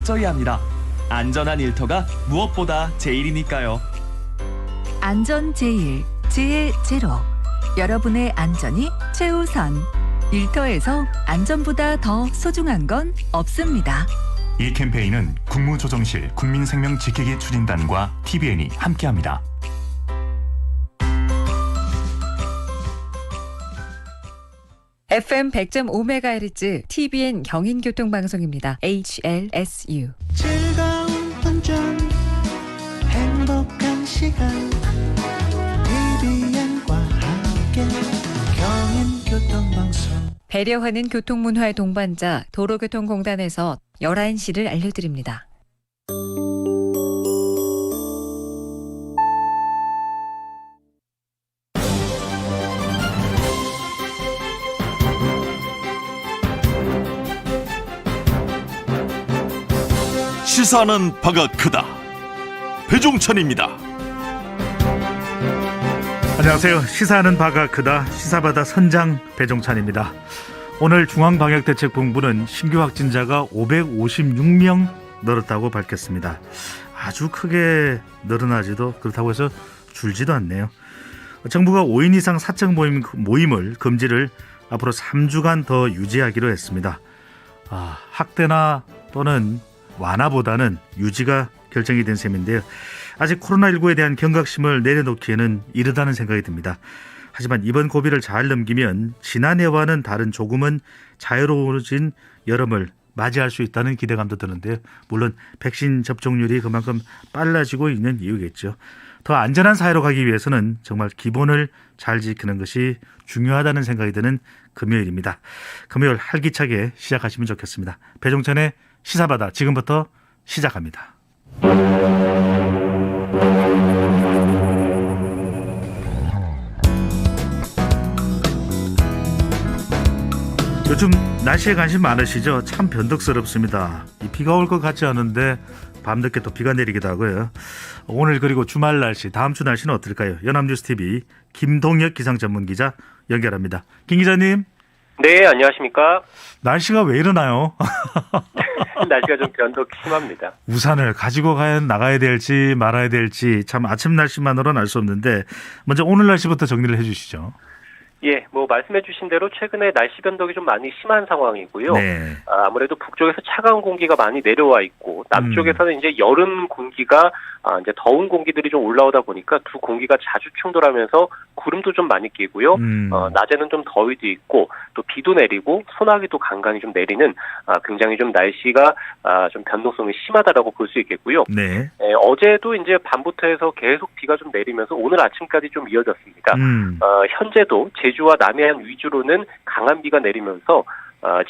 철저히 합니다. 안전한 일터가 무엇보다 제일이니까요. 안전 제일, 제일 제로. 여러분의 안전이 최우선. 일터에서 안전보다 더 소중한 건 없습니다. 이 캠페인은 국무조정실 국민생명지키기 추진단과 TVN이 함께합니다. FM 100.5MHz TBN 경인교통방송입니다. HLSU. 즐거운 운전 행복한 시간 TBN과 함께 경인교통방송. 배려하는 교통문화의 동반자 도로교통공단에서 11시를 알려드립니다. 시사하는 바가 크다. 배종찬입니다. 안녕하세요. 시사하는 바가 크다. 시사바다 선장 배종찬입니다. 오늘 중앙방역대책본부는 신규 확진자가 556명 늘었다고 밝혔습니다. 아주 크게 늘어나지도 그렇다고 해서 줄지도 않네요. 정부가 5인 이상 사적 모임을 금지를 앞으로 3주간 더 유지하기로 했습니다. 확대나 또는 완화보다는 유지가 결정이 된 셈인데요. 아직 코로나19에 대한 경각심을 내려놓기에는 이르다는 생각이 듭니다. 하지만 이번 고비를 잘 넘기면 지난해와는 다른 조금은 자유로워진 여름을 맞이할 수 있다는 기대감도 드는데요. 물론 백신 접종률이 그만큼 빨라지고 있는 이유겠죠. 더 안전한 사회로 가기 위해서는 정말 기본을 잘 지키는 것이 중요하다는 생각이 드는 금요일입니다. 금요일 활기차게 시작하시면 좋겠습니다. 배종찬의 시사바다 지금부터 시작합니다. 요즘 날씨에 관심 많으시죠? 참 변덕스럽습니다. 비가 올 것 같지 않은데 밤늦게 또 비가 내리기도 하고요. 오늘 그리고 주말 날씨, 다음 주 날씨는 어떨까요? 연합뉴스TV 김동혁 기상전문기자 연결합니다. 김 기자님. 네, 안녕하십니까? 날씨가 왜 이러나요? 날씨가 좀 변덕 심합니다. 우산을 가지고 나가야 될지 말아야 될지 참 아침 날씨만으로는 알 수 없는데 먼저 오늘 날씨부터 정리를 해 주시죠. 예, 말씀해 주신 대로 최근에 날씨 변덕이 좀 많이 심한 상황이고요. 네. 아무래도 북쪽에서 차가운 공기가 많이 내려와 있고 남쪽에서는 이제 여름 공기가 이제 더운 공기들이 좀 올라오다 보니까 두 공기가 자주 충돌하면서 구름도 좀 많이 끼고요. 낮에는 좀 더위도 있고 또 비도 내리고 소나기도 간간히 좀 내리는 굉장히 좀 날씨가 좀 변동성이 심하다라고 볼 수 있겠고요. 네. 어제도 이제 밤부터 해서 계속 비가 좀 내리면서 오늘 아침까지 좀 이어졌습니다. 현재도 제주와 남해안 위주로는 강한 비가 내리면서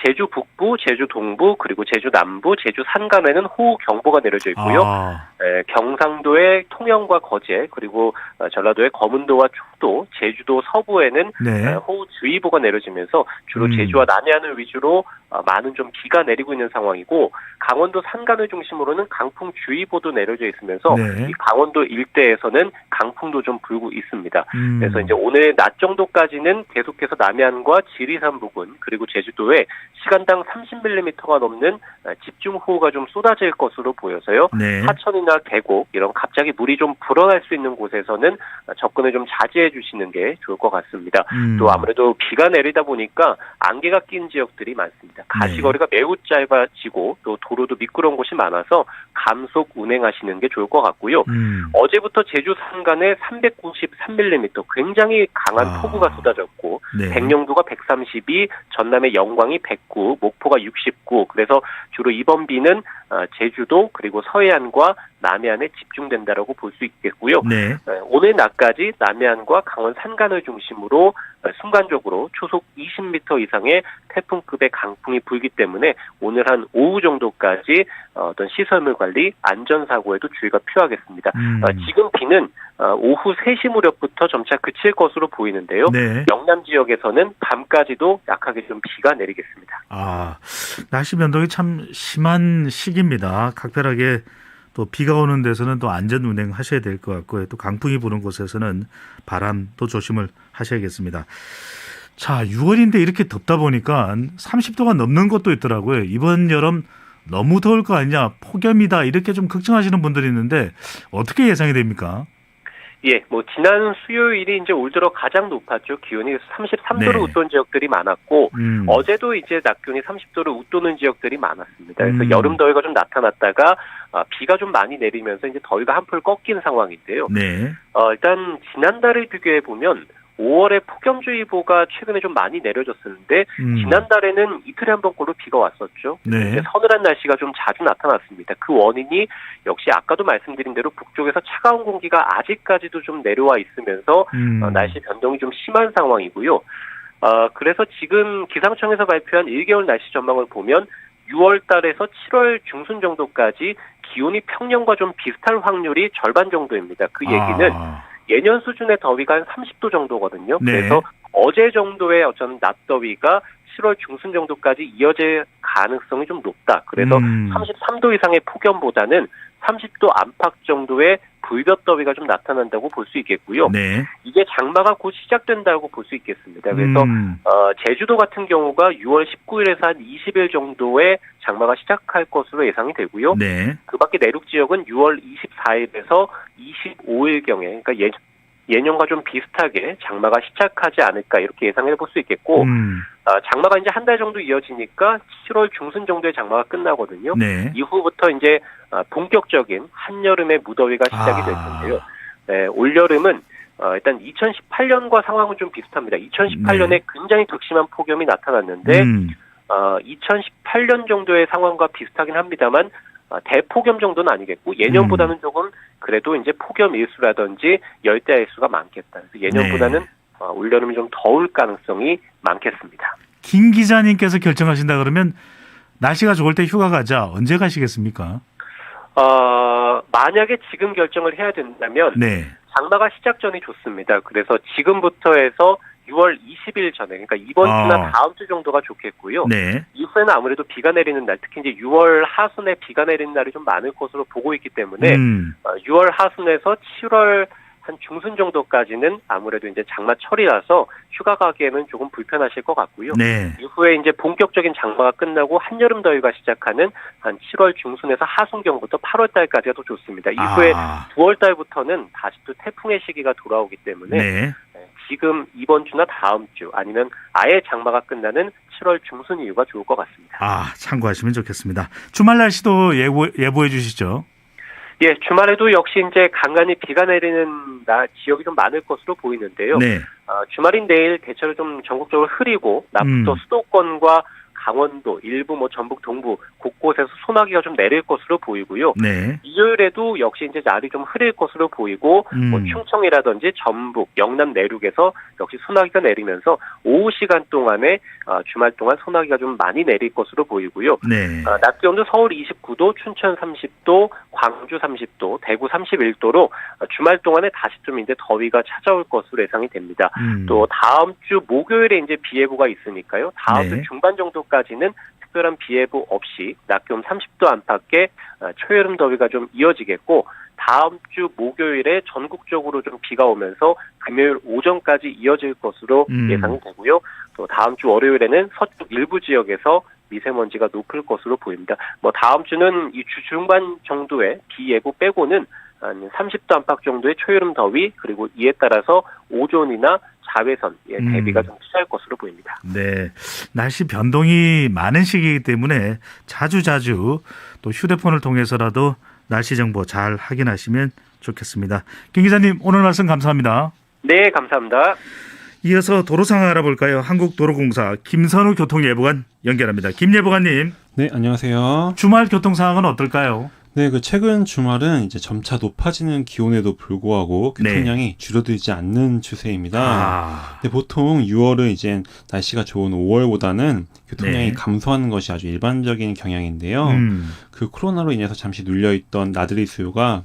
제주 북부, 제주 동부, 그리고 제주 남부, 제주 산간에는 호우경보가 내려져 있고요. 경상도의 통영과 거제, 그리고 전라도의 거문도와 축도, 제주도 서부에는 네. 호우주의보가 내려지면서 주로 제주와 남해안을 위주로 많은 좀 비가 내리고 있는 상황이고 강원도 산간을 중심으로는 강풍주의보도 내려져 있으면서 네. 이 강원도 일대에서는 강풍도 좀 불고 있습니다. 그래서 이제 오늘 낮 정도까지는 계속해서 남해안과 지리산 부근 그리고 제주도에 시간당 30mm가 넘는 집중호우가 좀 쏟아질 것으로 보여서요. 네. 하천이나 계곡 이런 갑자기 물이 좀 불어날 수 있는 곳에서는 접근을 좀 자제해 주시는 게 좋을 것 같습니다. 또 아무래도 비가 내리다 보니까 안개가 낀 지역들이 많습니다. 가시거리가 매우 짧아지고 또 도로도 미끄러운 곳이 많아서 감속 운행하시는 게 좋을 것 같고요. 어제부터 제주 산간에 393mm 굉장히 강한 폭우가 쏟아졌고 네. 백령도가 132, 전남의 영광이 109, 목포가 69. 그래서 주로 이번 비는 제주도 그리고 서해안과 남해안에 집중된다라고 볼 수 있겠고요. 네. 오늘 낮까지 남해안과 강원 산간을 중심으로 순간적으로 초속 20m 이상의 태풍급의 강풍이 불기 때문에 오늘 한 오후 정도까지 어떤 시설물 관리, 안전사고에도 주의가 필요하겠습니다. 지금 비는 오후 3시 무렵부터 점차 그칠 것으로 보이는데요. 네. 영남 지역에서는 밤까지도 약하게 좀 비가 내리겠습니다. 날씨 변동이 참 심한 시기입니다. 각별하게 또 비가 오는 데서는 또 안전 운행하셔야 될 것 같고요. 또 강풍이 부는 곳에서는 바람도 조심을 하셔야겠습니다. 자, 6월인데 이렇게 덥다 보니까 30도가 넘는 곳도 있더라고요. 이번 여름 너무 더울 거 아니냐, 폭염이다 이렇게 좀 걱정하시는 분들이 있는데 어떻게 예상이 됩니까? 예, 뭐 지난 수요일이 이제 올 들어 가장 높았죠. 기온이 33도를 네. 웃돈 지역들이 많았고 어제도 이제 낮 기온이 30도를 웃도는 지역들이 많았습니다. 그래서 여름 더위가 좀 나타났다가 비가 좀 많이 내리면서 이제 더위가 한풀 꺾인 상황인데요. 네. 일단 지난달을 비교해 보면 5월에 폭염주의보가 최근에 좀 많이 내려졌었는데 지난달에는 이틀에 한 번꼴로 비가 왔었죠. 네. 이제 서늘한 날씨가 좀 자주 나타났습니다. 그 원인이 역시 아까도 말씀드린 대로 북쪽에서 차가운 공기가 아직까지도 좀 내려와 있으면서 날씨 변동이 좀 심한 상황이고요. 그래서 지금 기상청에서 발표한 1개월 날씨 전망을 보면 6월 달에서 7월 중순 정도까지 기온이 평년과 좀 비슷할 확률이 절반 정도입니다. 그 얘기는 예년 수준의 더위가 한 30도 정도거든요. 네. 그래서 어제 정도의 어떤 낮더위가 7월 중순 정도까지 이어질 가능성이 좀 높다. 그래서 33도 이상의 폭염보다는 30도 안팎 정도의 불볕더위가 좀 나타난다고 볼 수 있겠고요. 네. 이게 장마가 곧 시작된다고 볼 수 있겠습니다. 그래서 제주도 같은 경우가 6월 19일에서 한 20일 정도에 장마가 시작할 것으로 예상이 되고요. 네. 그 밖에 내륙 지역은 6월 24일에서 25일경에 그러니까 예년과 좀 비슷하게 장마가 시작하지 않을까 이렇게 예상해 볼 수 있겠고 장마가 이제 한 달 정도 이어지니까 7월 중순 정도에 장마가 끝나거든요. 네. 이후부터 이제 본격적인 한여름의 무더위가 시작이 될 텐데요. 네, 올여름은 일단 2018년과 상황은 좀 비슷합니다. 2018년에 네. 굉장히 극심한 폭염이 나타났는데 2018년 정도의 상황과 비슷하긴 합니다만 대폭염 정도는 아니겠고 예년보다는 조금 그래도 이제 폭염 일수라든지 열대 일수가 많겠다. 그래서 예년보다는 올여름이 좀 더울 가능성이 많겠습니다. 김 기자님께서 결정하신다 그러면 날씨가 좋을 때 휴가 가자. 언제 가시겠습니까? 만약에 지금 결정을 해야 된다면 네. 장마가 시작 전이 좋습니다. 그래서 지금부터 해서 6월 20일 전에 그러니까 이번 주나 다음 주 정도가 좋겠고요. 네. 이후에는 아무래도 비가 내리는 날, 특히 이제 6월 하순에 비가 내리는 날이 좀 많을 것으로 보고 있기 때문에 6월 하순에서 7월 한 중순 정도까지는 아무래도 이제 장마철이라서 휴가 가기에는 조금 불편하실 것 같고요. 네. 이후에 이제 본격적인 장마가 끝나고 한여름 더위가 시작하는 한 7월 중순에서 하순경부터 8월 달까지가 더 좋습니다. 이후에 9월 달부터는 다시 또 태풍의 시기가 돌아오기 때문에 네. 지금 이번 주나 다음 주 아니면 아예 장마가 끝나는 7월 중순 이후가 좋을 것 같습니다. 참고하시면 좋겠습니다. 주말 날씨도 예보해 주시죠. 예, 주말에도 역시 이제 간간히 비가 내리는 지역이 좀 많을 것으로 보이는데요. 네. 주말인 내일 대체로 좀 전국적으로 흐리고 낮부터 수도권과 강원도, 일부 전북 동부 곳곳에서 소나기가 좀 내릴 것으로 보이고요. 네. 일요일에도 역시 이제 날이 좀 흐릴 것으로 보이고 충청이라든지 전북, 영남 내륙에서 역시 소나기가 내리면서 오후 시간 동안에 주말 동안 소나기가 좀 많이 내릴 것으로 보이고요. 네. 낮 기온도 서울 29도, 춘천 30도, 광주 30도, 대구 31도로 주말 동안에 다시 좀 이제 더위가 찾아올 것으로 예상이 됩니다. 또 다음 주 목요일에 이제 비 예보가 있으니까요. 다음 주 중반 정도까지는 특별한 비 예보 없이 낮 기온 30도 안팎의 초여름 더위가 좀 이어지겠고 다음 주 목요일에 전국적으로 좀 비가 오면서 금요일 오전까지 이어질 것으로 예상이 되고요. 또 다음 주 월요일에는 서쪽 일부 지역에서 미세먼지가 높을 것으로 보입니다. 다음 주는 이 주 중반 정도의 비 예보 빼고는 한 30도 안팎 정도의 초여름 더위 그리고 이에 따라서 오존이나 자외선 대비가 좀 필요할 것으로 보입니다. 네, 날씨 변동이 많은 시기이기 때문에 자주 또 휴대폰을 통해서라도 날씨 정보 잘 확인하시면 좋겠습니다. 김 기자님 오늘 말씀 감사합니다. 네, 감사합니다. 이어서 도로 상황 알아볼까요? 한국도로공사 김선우 교통예보관 연결합니다. 김 예보관님. 네, 안녕하세요. 주말 교통 상황은 어떨까요? 네, 최근 주말은 이제 점차 높아지는 기온에도 불구하고 교통량이 줄어들지 않는 추세입니다. 근데 보통 6월은 이제 날씨가 좋은 5월보다는 교통량이 감소하는 것이 아주 일반적인 경향인데요. 그 코로나로 인해서 잠시 눌려있던 나들이 수요가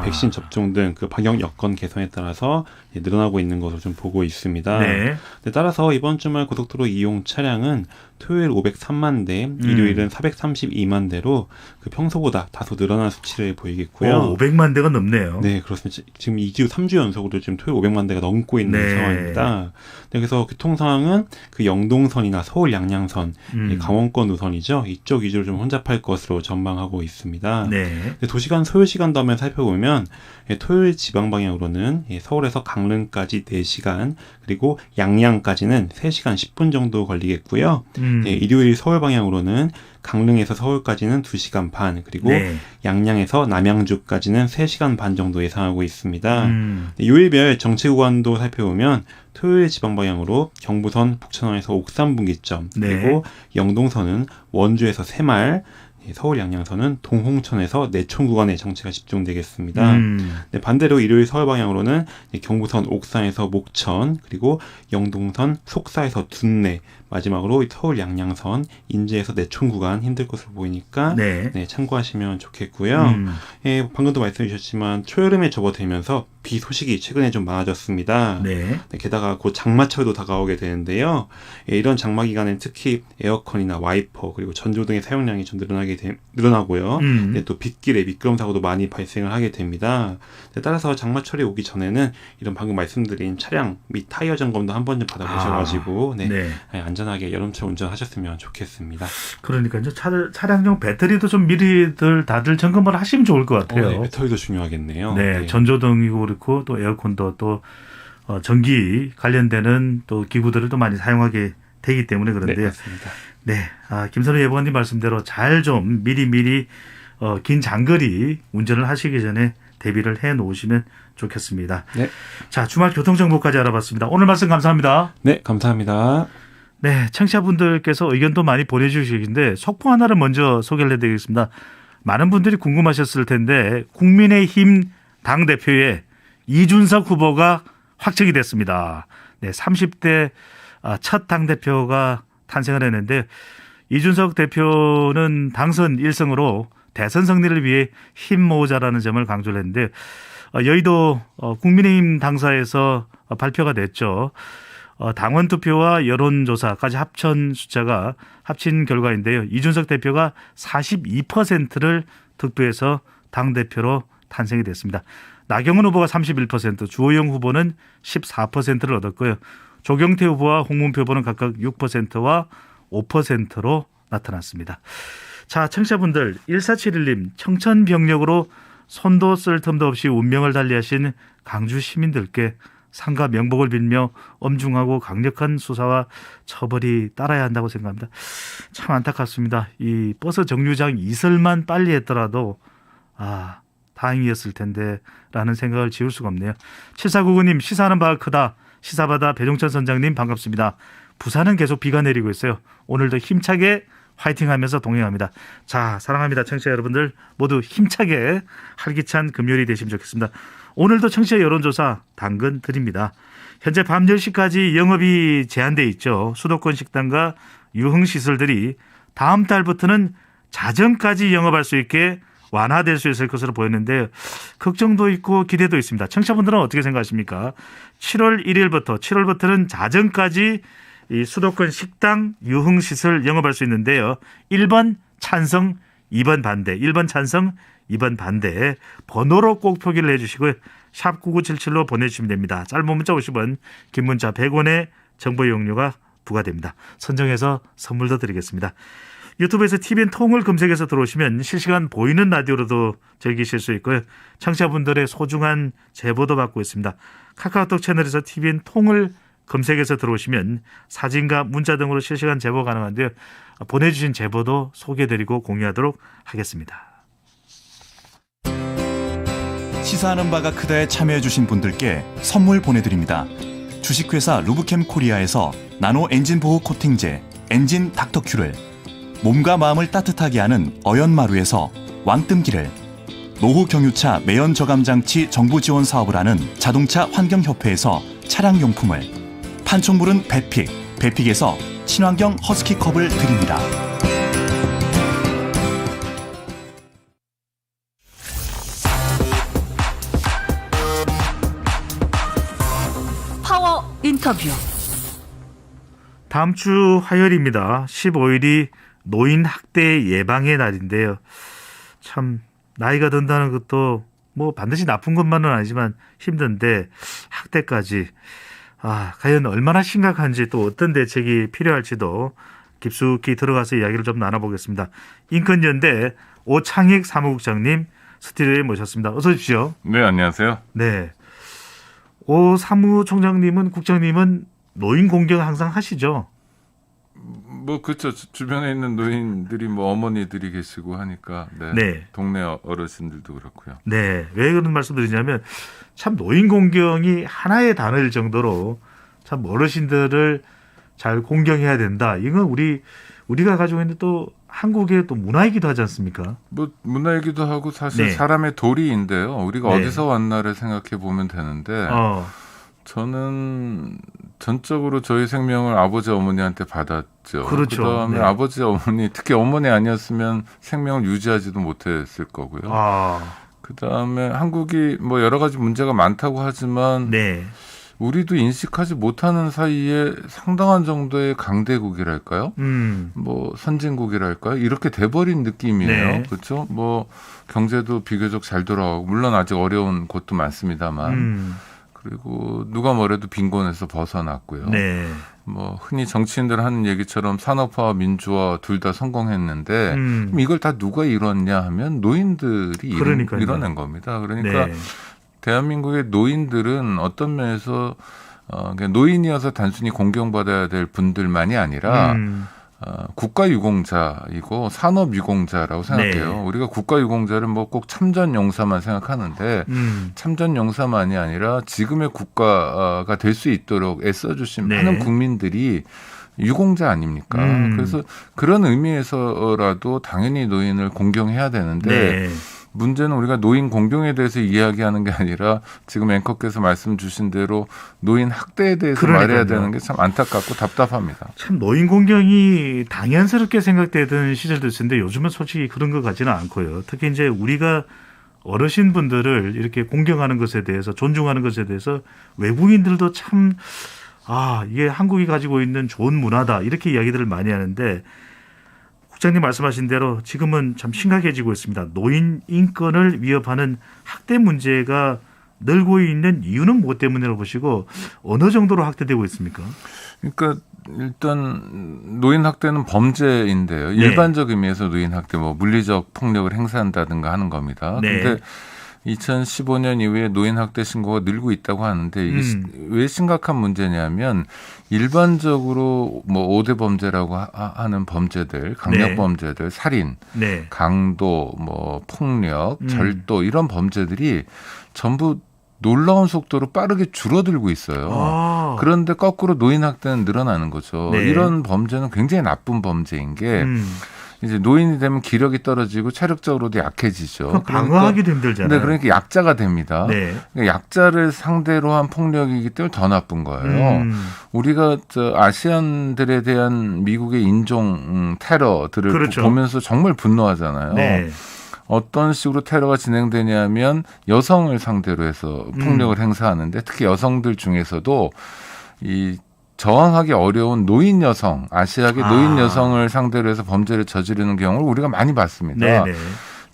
백신 접종 등 그 방역 여건 개선에 따라서 늘어나고 있는 것으로 좀 보고 있습니다. 네. 따라서 이번 주말 고속도로 이용 차량은 토요일 503만 대, 일요일은 432만 대로 그 평소보다 다소 늘어난 수치를 보이겠고요. 500만 대가 넘네요. 네, 그렇습니다. 지금 2주, 3주 연속으로 지금 토요일 500만 대가 넘고 있는 네. 상황입니다. 네, 그래서 교통 상황은 그 영동선이나 서울 양양선, 강원권 노선이죠. 이쪽 위주로 좀 혼잡할 것으로 전망하고 있습니다. 네. 도시간 소요 시간도 한번 살펴보면 토요일 지방 방향으로는 서울에서 강릉까지 4시간, 그리고 양양까지는 3시간 10분 정도 걸리겠고요. 일요일 서울 방향으로는 강릉에서 서울까지는 2시간 반, 그리고 네. 양양에서 남양주까지는 3시간 반 정도 예상하고 있습니다. 요일별 정체 구간도 살펴보면 토요일 지방 방향으로 경부선 북천항에서 옥산 분기점, 그리고 영동선은 원주에서 새말, 서울 양양선은 동홍천에서 내촌 구간에 정체가 집중되겠습니다. 네, 반대로 일요일 서울 방향으로는 경부선 옥산에서 목천, 그리고 영동선 속사에서 둔내, 마지막으로 서울 양양선 인제에서 내촌 구간 힘들 것으로 보이니까 네. 네, 참고하시면 좋겠고요. 방금도 말씀해 주셨지만 초여름에 접어들면서 비 소식이 최근에 좀 많아졌습니다. 네. 네, 게다가 곧 장마철도 다가오게 되는데요. 이런 장마 기간엔 특히 에어컨이나 와이퍼 그리고 전조 등의 사용량이 좀 늘어나고요. 네, 또 빗길에 미끄럼 사고도 많이 발생을 하게 됩니다. 네, 따라서 장마철이 오기 전에는 이런 방금 말씀드린 차량 및 타이어 점검도 한 번 좀 받아보셔가지고 네, 안전하게 여름철 운전하셨으면 좋겠습니다. 그러니까요. 차량용 배터리도 좀 미리들 다들 점검을 하시면 좋을 것 같아요. 네, 배터리도 중요하겠네요. 네, 전조등이고 그렇고 또 에어컨도 또 전기 관련되는 또 기구들을 또 많이 사용하게 되기 때문에 그런데요. 네, 맞습니다. 네, 김선우 예보관님 말씀대로 잘 좀 미리 긴 장거리 운전을 하시기 전에 대비를 해 놓으시면 좋겠습니다. 네. 자, 주말 교통정보까지 알아봤습니다. 오늘 말씀 감사합니다. 네, 감사합니다. 네, 청취자분들께서 의견도 많이 보내주시는데 속보 하나를 먼저 소개를 해드리겠습니다. 많은 분들이 궁금하셨을 텐데 국민의힘 당대표에 이준석 후보가 확정이 됐습니다. 네, 30대 첫 당대표가 탄생을 했는데 이준석 대표는 당선 1승으로 대선 승리를 위해 힘 모으자라는 점을 강조를 했는데 여의도 국민의힘 당사에서 발표가 됐죠. 당원 투표와 여론조사까지 합친 결과인데요. 이준석 대표가 42%를 득표해서 당대표로 탄생이 됐습니다. 나경원 후보가 31%, 주호영 후보는 14%를 얻었고요. 조경태 후보와 홍문표 후보는 각각 6%와 5%로 나타났습니다. 자, 청취자분들 1471님 청천벽력으로 손도 쓸 틈도 없이 운명을 달리하신 강주 시민들께 상가 명복을 빌며 엄중하고 강력한 수사와 처벌이 따라야 한다고 생각합니다. 참 안타깝습니다. 이 버스 정류장 이설만 빨리 했더라도 다행이었을 텐데 라는 생각을 지울 수가 없네요. 7499님 시사하는 바가 크다. 시사바다 배종찬 선장님 반갑습니다. 부산은 계속 비가 내리고 있어요. 오늘도 힘차게 화이팅하면서 동행합니다. 자, 사랑합니다. 청취자 여러분들 모두 힘차게 활기찬 금요일이 되시면 좋겠습니다. 오늘도 청취자 여론조사 당근 드립니다. 현재 밤 10시까지 영업이 제한돼 있죠. 수도권 식당과 유흥시설들이 다음 달부터는 자정까지 영업할 수 있게 완화될 수 있을 것으로 보였는데 걱정도 있고 기대도 있습니다. 청취자분들은 어떻게 생각하십니까? 7월 1일부터는 자정까지 이 수도권 식당, 유흥시설 영업할 수 있는데요. 1번 찬성, 2번 반대. 1번 찬성, 2번 반대. 번호로 꼭 표기를 해주시고요. 샵 9977로 보내주시면 됩니다. 짧은 문자 50원, 긴 문자 100원의 정보 이용료가 부과됩니다. 선정해서 선물도 드리겠습니다. 유튜브에서 TVN 통을 검색해서 들어오시면 실시간 보이는 라디오로도 즐기실 수 있고요. 청취자분들의 소중한 제보도 받고 있습니다. 카카오톡 채널에서 TVN 통을 검색해서 들어오시면 사진과 문자 등으로 실시간 제보 가능한데요. 보내주신 제보도 소개해드리고 공유하도록 하겠습니다. 시사하는 바가 크다에 참여해주신 분들께 선물 보내드립니다. 주식회사 루브캠 코리아에서 나노 엔진 보호 코팅제 엔진 닥터큐를, 몸과 마음을 따뜻하게 하는 어연마루에서 왕뜸기를, 노후 경유차 매연 저감 장치 정부 지원 사업을 하는 자동차 환경협회에서 차량용품을, 판촉물은 배픽에서 친환경 허스키컵을 드립니다. 인터뷰. 다음 주 화요일입니다. 15일이 노인 학대 예방의 날인데요. 참 나이가 든다는 것도 뭐 반드시 나쁜 것만은 아니지만 힘든데 학대까지 과연 얼마나 심각한지 또 어떤 대책이 필요할지도 깊숙이 들어가서 이야기를 좀 나눠보겠습니다. 인권연대 오창익 사무국장님 스튜디오에 모셨습니다. 어서 오십시오. 네, 안녕하세요. 네. 오 사무총장님은 국장님은 노인 공경 항상 하시죠? 뭐 그렇죠. 주변에 있는 노인들이 뭐 어머니들이 계시고 하니까 네. 동네 어르신들도 그렇고요. 네. 왜 그런 말씀드리냐면 참 노인 공경이 하나의 단어일 정도로 참 어르신들을 잘 공경해야 된다. 이건 우리가 가지고 있는 또 한국의 또 문화이기도 하지 않습니까? 뭐 문화이기도 하고 사실 네. 사람의 도리인데요. 우리가 네. 어디서 왔나를 생각해 보면 되는데 저는 전적으로 저희 생명을 아버지 어머니한테 받았죠. 그렇죠. 그다음에 네. 아버지 어머니 특히 어머니 아니었으면 생명을 유지하지도 못했을 거고요. 그다음에 한국이 뭐 여러 가지 문제가 많다고 하지만 네. 우리도 인식하지 못하는 사이에 상당한 정도의 강대국이랄까요? 뭐 선진국이랄까요? 이렇게 돼버린 느낌이에요. 네. 그렇죠? 뭐 경제도 비교적 잘 돌아가고 물론 아직 어려운 곳도 많습니다만 그리고 누가 뭐래도 빈곤에서 벗어났고요. 네. 뭐 흔히 정치인들 하는 얘기처럼 산업화와 민주화 둘 다 성공했는데 그럼 이걸 다 누가 이뤘냐 하면 노인들이 이뤄낸 겁니다. 그러니까 네. 대한민국의 노인들은 어떤 면에서 노인이어서 단순히 공경받아야 될 분들만이 아니라 국가유공자이고 산업유공자라고 생각해요. 네. 우리가 국가유공자를 뭐 꼭 참전용사만 생각하는데 참전용사만이 아니라 지금의 국가가 될 수 있도록 애써주신 네. 많은 국민들이 유공자 아닙니까? 그래서 그런 의미에서라도 당연히 노인을 공경해야 되는데 네. 문제는 우리가 노인 공경에 대해서 이야기하는 게 아니라 지금 앵커께서 말씀 주신 대로 노인 학대에 대해서 말해야 되는 게 참 안타깝고 답답합니다. 참 노인 공경이 당연스럽게 생각되던 시절도 있었는데 요즘은 솔직히 그런 것 같지는 않고요. 특히 이제 우리가 어르신분들을 이렇게 공경하는 것에 대해서 존중하는 것에 대해서 외국인들도 참 이게 한국이 가지고 있는 좋은 문화다 이렇게 이야기들을 많이 하는데 국장님 말씀하신 대로 지금은 참 심각해지고 있습니다. 노인 인권을 위협하는 학대 문제가 늘고 있는 이유는 무엇 때문이라고 보시고 어느 정도로 학대되고 있습니까? 그러니까 일단 노인 학대는 범죄인데요. 네. 일반적 의미에서 노인 학대 뭐 물리적 폭력을 행사한다든가 하는 겁니다. 그런데 네. 2015년 이후에 노인 학대 신고가 늘고 있다고 하는데 이게 왜 심각한 문제냐면 일반적으로 뭐 5대 범죄라고 하는 범죄들, 강력 범죄들, 살인, 강도, 뭐 폭력, 절도 이런 범죄들이 전부 놀라운 속도로 빠르게 줄어들고 있어요. 그런데 거꾸로 노인 학대는 늘어나는 거죠. 이런 범죄는 굉장히 나쁜 범죄인 게 이제 노인이 되면 기력이 떨어지고 체력적으로도 약해지죠. 방어하기도 힘들잖아요. 네, 그러니까 약자가 됩니다. 그러니까 약자를 상대로 한 폭력이기 때문에 더 나쁜 거예요. 우리가 아시안들에 대한 미국의 인종 테러들을 보면서 정말 분노하잖아요. 어떤 식으로 테러가 진행되냐면 여성을 상대로 해서 폭력을 행사하는데 특히 여성들 중에서도 이 저항하기 어려운 노인 여성, 아시아계 노인 여성을 상대로 해서 범죄를 저지르는 경우를 우리가 많이 봤습니다.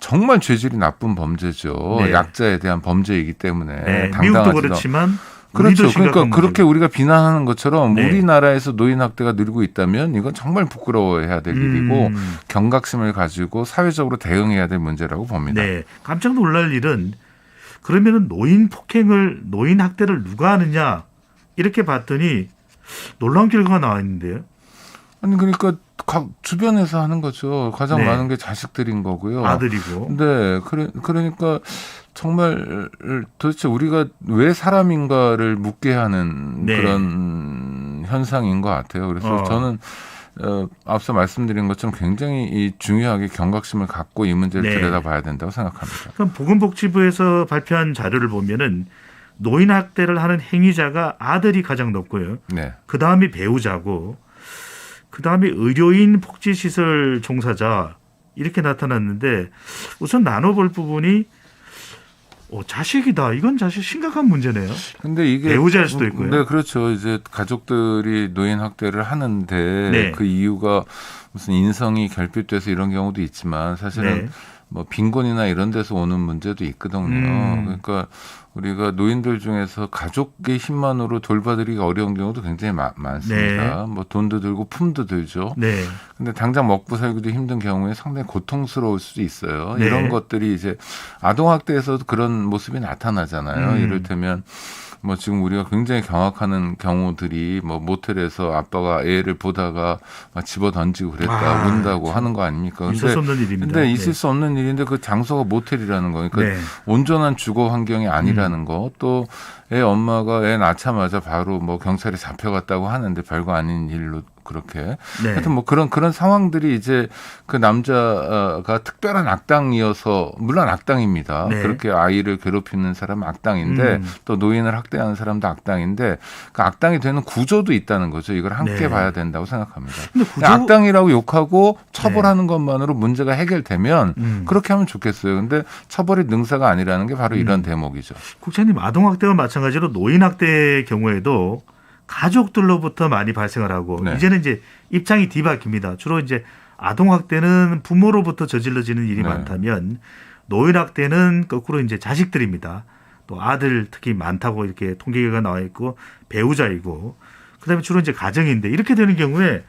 정말 죄질이 나쁜 범죄죠. 약자에 대한 범죄이기 때문에 미국도 그렇지만 그렇죠. 그러니까 그렇게 우리가 비난하는 것처럼 우리나라에서 노인 학대가 늘고 있다면 이건 정말 부끄러워해야 될 일이고 경각심을 가지고 사회적으로 대응해야 될 문제라고 봅니다. 깜짝 놀랄 일은 그러면은 노인 폭행을 노인 학대를 누가 하느냐 이렇게 봤더니 놀라운 결과가 나와 있는데요. 아니 그러니까 주변에서 하는 거죠. 가장 많은 게 자식들인 거고요. 아들이고. 네, 그러니까 정말 도대체 우리가 왜 사람인가를 묻게 하는 그런 현상인 것 같아요. 그래서 저는 앞서 말씀드린 것처럼 굉장히 중요하게 경각심을 갖고 이 문제를 들여다봐야 된다고 생각합니다. 그럼 보건복지부에서 발표한 자료를 보면은 노인 학대를 하는 행위자가 아들이 가장 높고요. 그 다음이 배우자고, 그 다음이 의료인 복지시설 종사자 이렇게 나타났는데 우선 나눠볼 부분이 자식이다. 이건 사실 심각한 문제네요. 근데 이게 배우자일 수도 있고요. 네, 그렇죠. 이제 가족들이 노인 학대를 하는데 네. 그 이유가 무슨 인성이 결핍돼서 이런 경우도 있지만 사실은 네. 뭐 빈곤이나 이런 데서 오는 문제도 있거든요. 그러니까 우리가 노인들 중에서 가족의 힘만으로 돌봐드리기 어려운 경우도 굉장히 많습니다. 네. 뭐 돈도 들고 품도 들죠. 네. 근데 당장 먹고 살기도 힘든 경우에 상당히 고통스러울 수도 있어요. 네. 이런 것들이 이제 아동학대에서도 그런 모습이 나타나잖아요. 이를테면 뭐 지금 우리가 굉장히 경악하는 경우들이 뭐 모텔에서 아빠가 애를 보다가 막 집어 던지고 그랬다 운다고 하는 거 아닙니까? 있을 수 없는 일입니다. 근데 있을 수 없는 일인데 그 장소가 모텔이라는 거. 그러니까 온전한 주거 환경이 아니라는 거. 또 애 엄마가 애 낳자마자 바로 뭐 경찰에 잡혀갔다고 하는데 별거 아닌 일로 그렇게. 하여튼 뭐 그런 상황들이 이제 그 남자가 특별한 악당이어서 물론 악당입니다. 그렇게 아이를 괴롭히는 사람은 악당인데 또 노인을 학대하는 사람도 악당인데 그 악당이 되는 구조도 있다는 거죠. 이걸 함께 봐야 된다고 생각합니다. 근데 악당이라고 욕하고 처벌하는 것만으로 문제가 해결되면 그렇게 하면 좋겠어요. 근데 처벌이 능사가 아니라는 게 바로 이런 대목이죠. 국장님, 아동학대와 마찬가지로 노인학대의 경우에도 가족들로부터 많이 발생을 하고 이제는 이제 입장이 뒤바뀝니다. 주로 이제 아동학대는 부모로부터 저질러지는 일이 많다면 노인학대는 거꾸로 이제 자식들입니다. 또 아들 특히 많다고 이렇게 통계가 나와 있고 배우자이고 그다음에 주로 이제 가정인데 이렇게 되는 경우에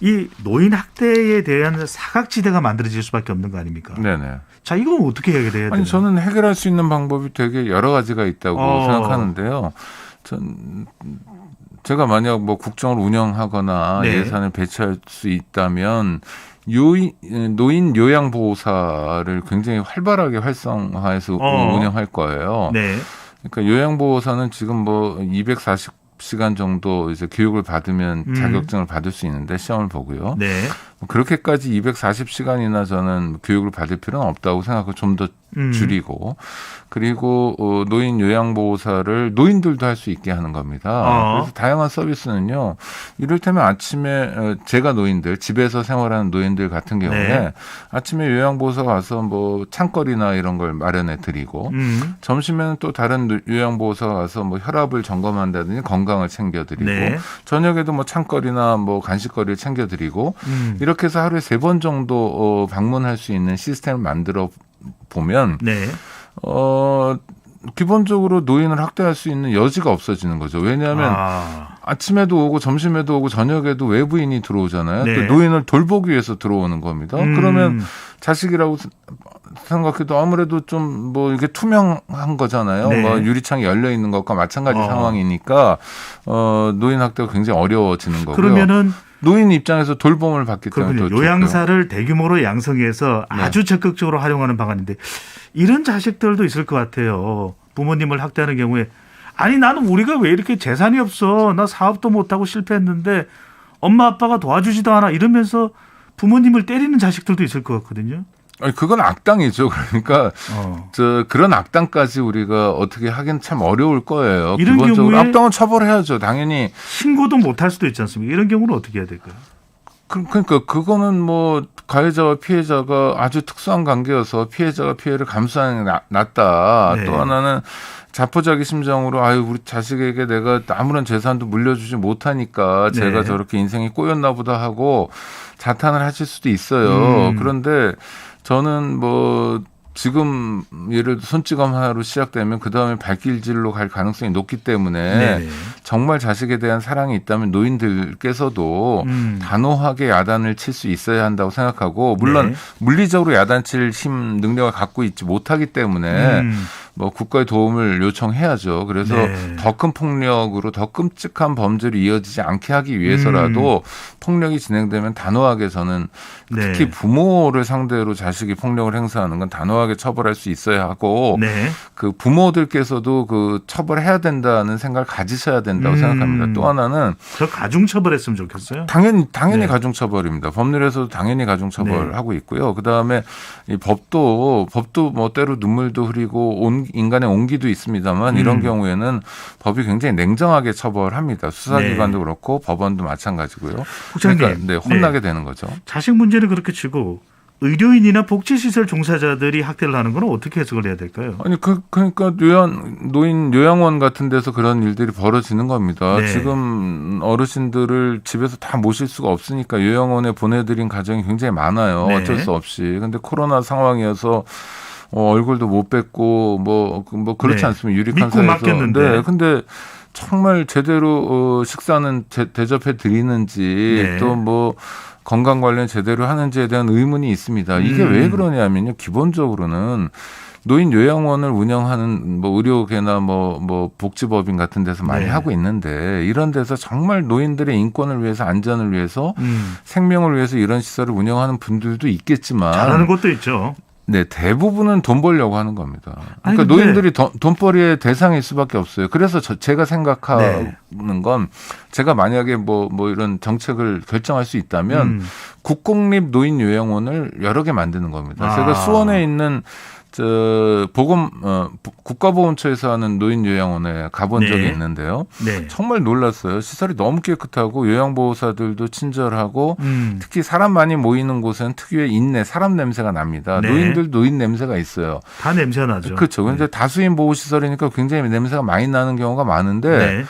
이 노인학대에 대한 사각지대가 만들어질 수밖에 없는 거 아닙니까? 네네. 자, 이건 어떻게 해결해야 돼요? 아니 저는 해결할 수 있는 방법이 되게 여러 가지가 있다고 생각하는데요. 제가 만약 뭐 국정을 운영하거나 예산을 배치할 수 있다면 노인 요양보호사를 굉장히 활발하게 활성화해서 운영할 거예요. 그러니까 요양보호사는 지금 뭐 240시간 정도 이제 교육을 받으면 자격증을 받을 수 있는데 시험을 보고요. 그렇게까지 240시간이나 저는 교육을 받을 필요는 없다고 생각하고 좀 더 줄이고 그리고 노인 요양보호사를 노인들도 할 수 있게 하는 겁니다. 그래서 다양한 서비스는요. 이를테면 아침에 제가 노인들 집에서 생활하는 노인들 같은 경우에 아침에 요양보호사가 와서 뭐 창거리나 이런 걸 마련해 드리고 점심에는 또 다른 요양보호사가 와서 뭐 혈압을 점검한다든지 건강을 챙겨드리고 저녁에도 뭐 창거리나 뭐 간식거리를 챙겨드리고 이렇게 해서 하루에 3번 정도 방문할 수 있는 시스템을 만들어 보면 기본적으로 노인을 학대할 수 있는 여지가 없어지는 거죠. 왜냐하면 아침에도 오고 점심에도 오고 저녁에도 외부인이 들어오잖아요. 또 노인을 돌보기 위해서 들어오는 겁니다. 그러면 자식이라고 생각해도 아무래도 좀 뭐 이게 투명한 거잖아요. 뭐 유리창이 열려 있는 것과 마찬가지 상황이니까 노인 학대가 굉장히 어려워지는 거고요. 그러면은 노인 입장에서 돌봄을 받기 때문에 요양사를 대규모로 양성해서 아주 적극적으로 활용하는 방안인데 이런 자식들도 있을 것 같아요. 부모님을 학대하는 경우에 아니 나는 우리가 왜 이렇게 재산이 없어. 나 사업도 못하고 실패했는데 엄마 아빠가 도와주지도 않아. 이러면서 부모님을 때리는 자식들도 있을 것 같거든요. 아니 그건 악당이죠. 그러니까 그런 악당까지 우리가 어떻게 하긴 참 어려울 거예요. 이런 기본적으로 경우에 악당은 처벌해야죠. 당연히 신고도 못할 수도 있지 않습니까? 이런 경우는 어떻게 해야 될까요? 그러니까 그거는 뭐 가해자와 피해자가 아주 특수한 관계여서 피해자가 피해를 감수하는 게 낫다. 또 하나는 자포자기 심정으로 아유 우리 자식에게 내가 아무런 재산도 물려주지 못하니까 제가 저렇게 인생이 꼬였나 보다 하고 자탄을 하실 수도 있어요. 그런데 저는 뭐 지금 예를 들어 손찌검 하나로 시작되면 그다음에 발길질로 갈 가능성이 높기 때문에 정말 자식에 대한 사랑이 있다면 노인들께서도 단호하게 야단을 칠 수 있어야 한다고 생각하고 물론 물리적으로 야단칠 힘 능력을 갖고 있지 못하기 때문에 뭐 국가의 도움을 요청해야죠. 그래서 더 큰 폭력으로 더 끔찍한 범죄로 이어지지 않게 하기 위해서라도 폭력이 진행되면 단호하게 저는 특히 부모를 상대로 자식이 폭력을 행사하는 건 단호하게 처벌할 수 있어야 하고 그 부모들께서도 그 처벌해야 된다는 생각을 가지셔야 된다고 생각합니다. 또 하나는 저 가중처벌했으면 좋겠어요. 당연히 가중처벌입니다. 법률에서도 당연히 가중처벌하고 있고요. 그다음에 이 법도 뭐 때로 눈물도 흐리고 인간의 온기도 있습니다만 이런 경우에는 법이 굉장히 냉정하게 처벌합니다. 수사기관도 그렇고 법원도 마찬가지고요. 국장님, 그러니까 혼나게 되는 거죠. 자식 문제는 그렇게 치고 의료인이나 복지시설 종사자들이 학대를 하는 건 어떻게 해석을 해야 될까요? 아니 그러니까 노인 요양원 같은 데서 그런 일들이 벌어지는 겁니다. 네. 지금 어르신들을 집에서 다 모실 수가 없으니까 요양원에 보내드린 가정이 굉장히 많아요. 네. 어쩔 수 없이. 근데 코로나 상황이어서 얼굴도 못 뵙고 뭐 그렇지 네. 않습니까? 유리칸 믿고 맡겼는데. 네. 근데 정말 제대로 식사는 대접해 드리는지 네. 또 뭐 건강 관련 제대로 하는지에 대한 의문이 있습니다. 이게 왜 그러냐면요. 기본적으로는 노인 요양원을 운영하는 뭐 의료계나 뭐 복지법인 같은 데서 많이 네. 하고 있는데 이런 데서 정말 노인들의 인권을 위해서 안전을 위해서 생명을 위해서 이런 시설을 운영하는 분들도 있겠지만 잘하는 것도 있죠. 네, 대부분은 돈 벌려고 하는 겁니다. 그러니까 아니, 노인들이 돈벌이의 대상일 수밖에 없어요. 그래서 제가 생각하는 건 제가 만약에 뭐 이런 정책을 결정할 수 있다면 국공립 노인 요양원을 여러 개 만드는 겁니다. 제가 수원에 있는 국가보훈처에서 하는 노인 요양원에 가본 네. 적이 있는데요. 네. 정말 놀랐어요. 시설이 너무 깨끗하고 요양보호사들도 친절하고 특히 사람 많이 모이는 곳은 특유의 인내, 사람 냄새가 납니다. 네. 노인들 노인 냄새가 있어요. 다 냄새 나죠. 그렇죠. 그런데 다수인 보호시설이니까 굉장히 냄새가 많이 나는 경우가 많은데 네.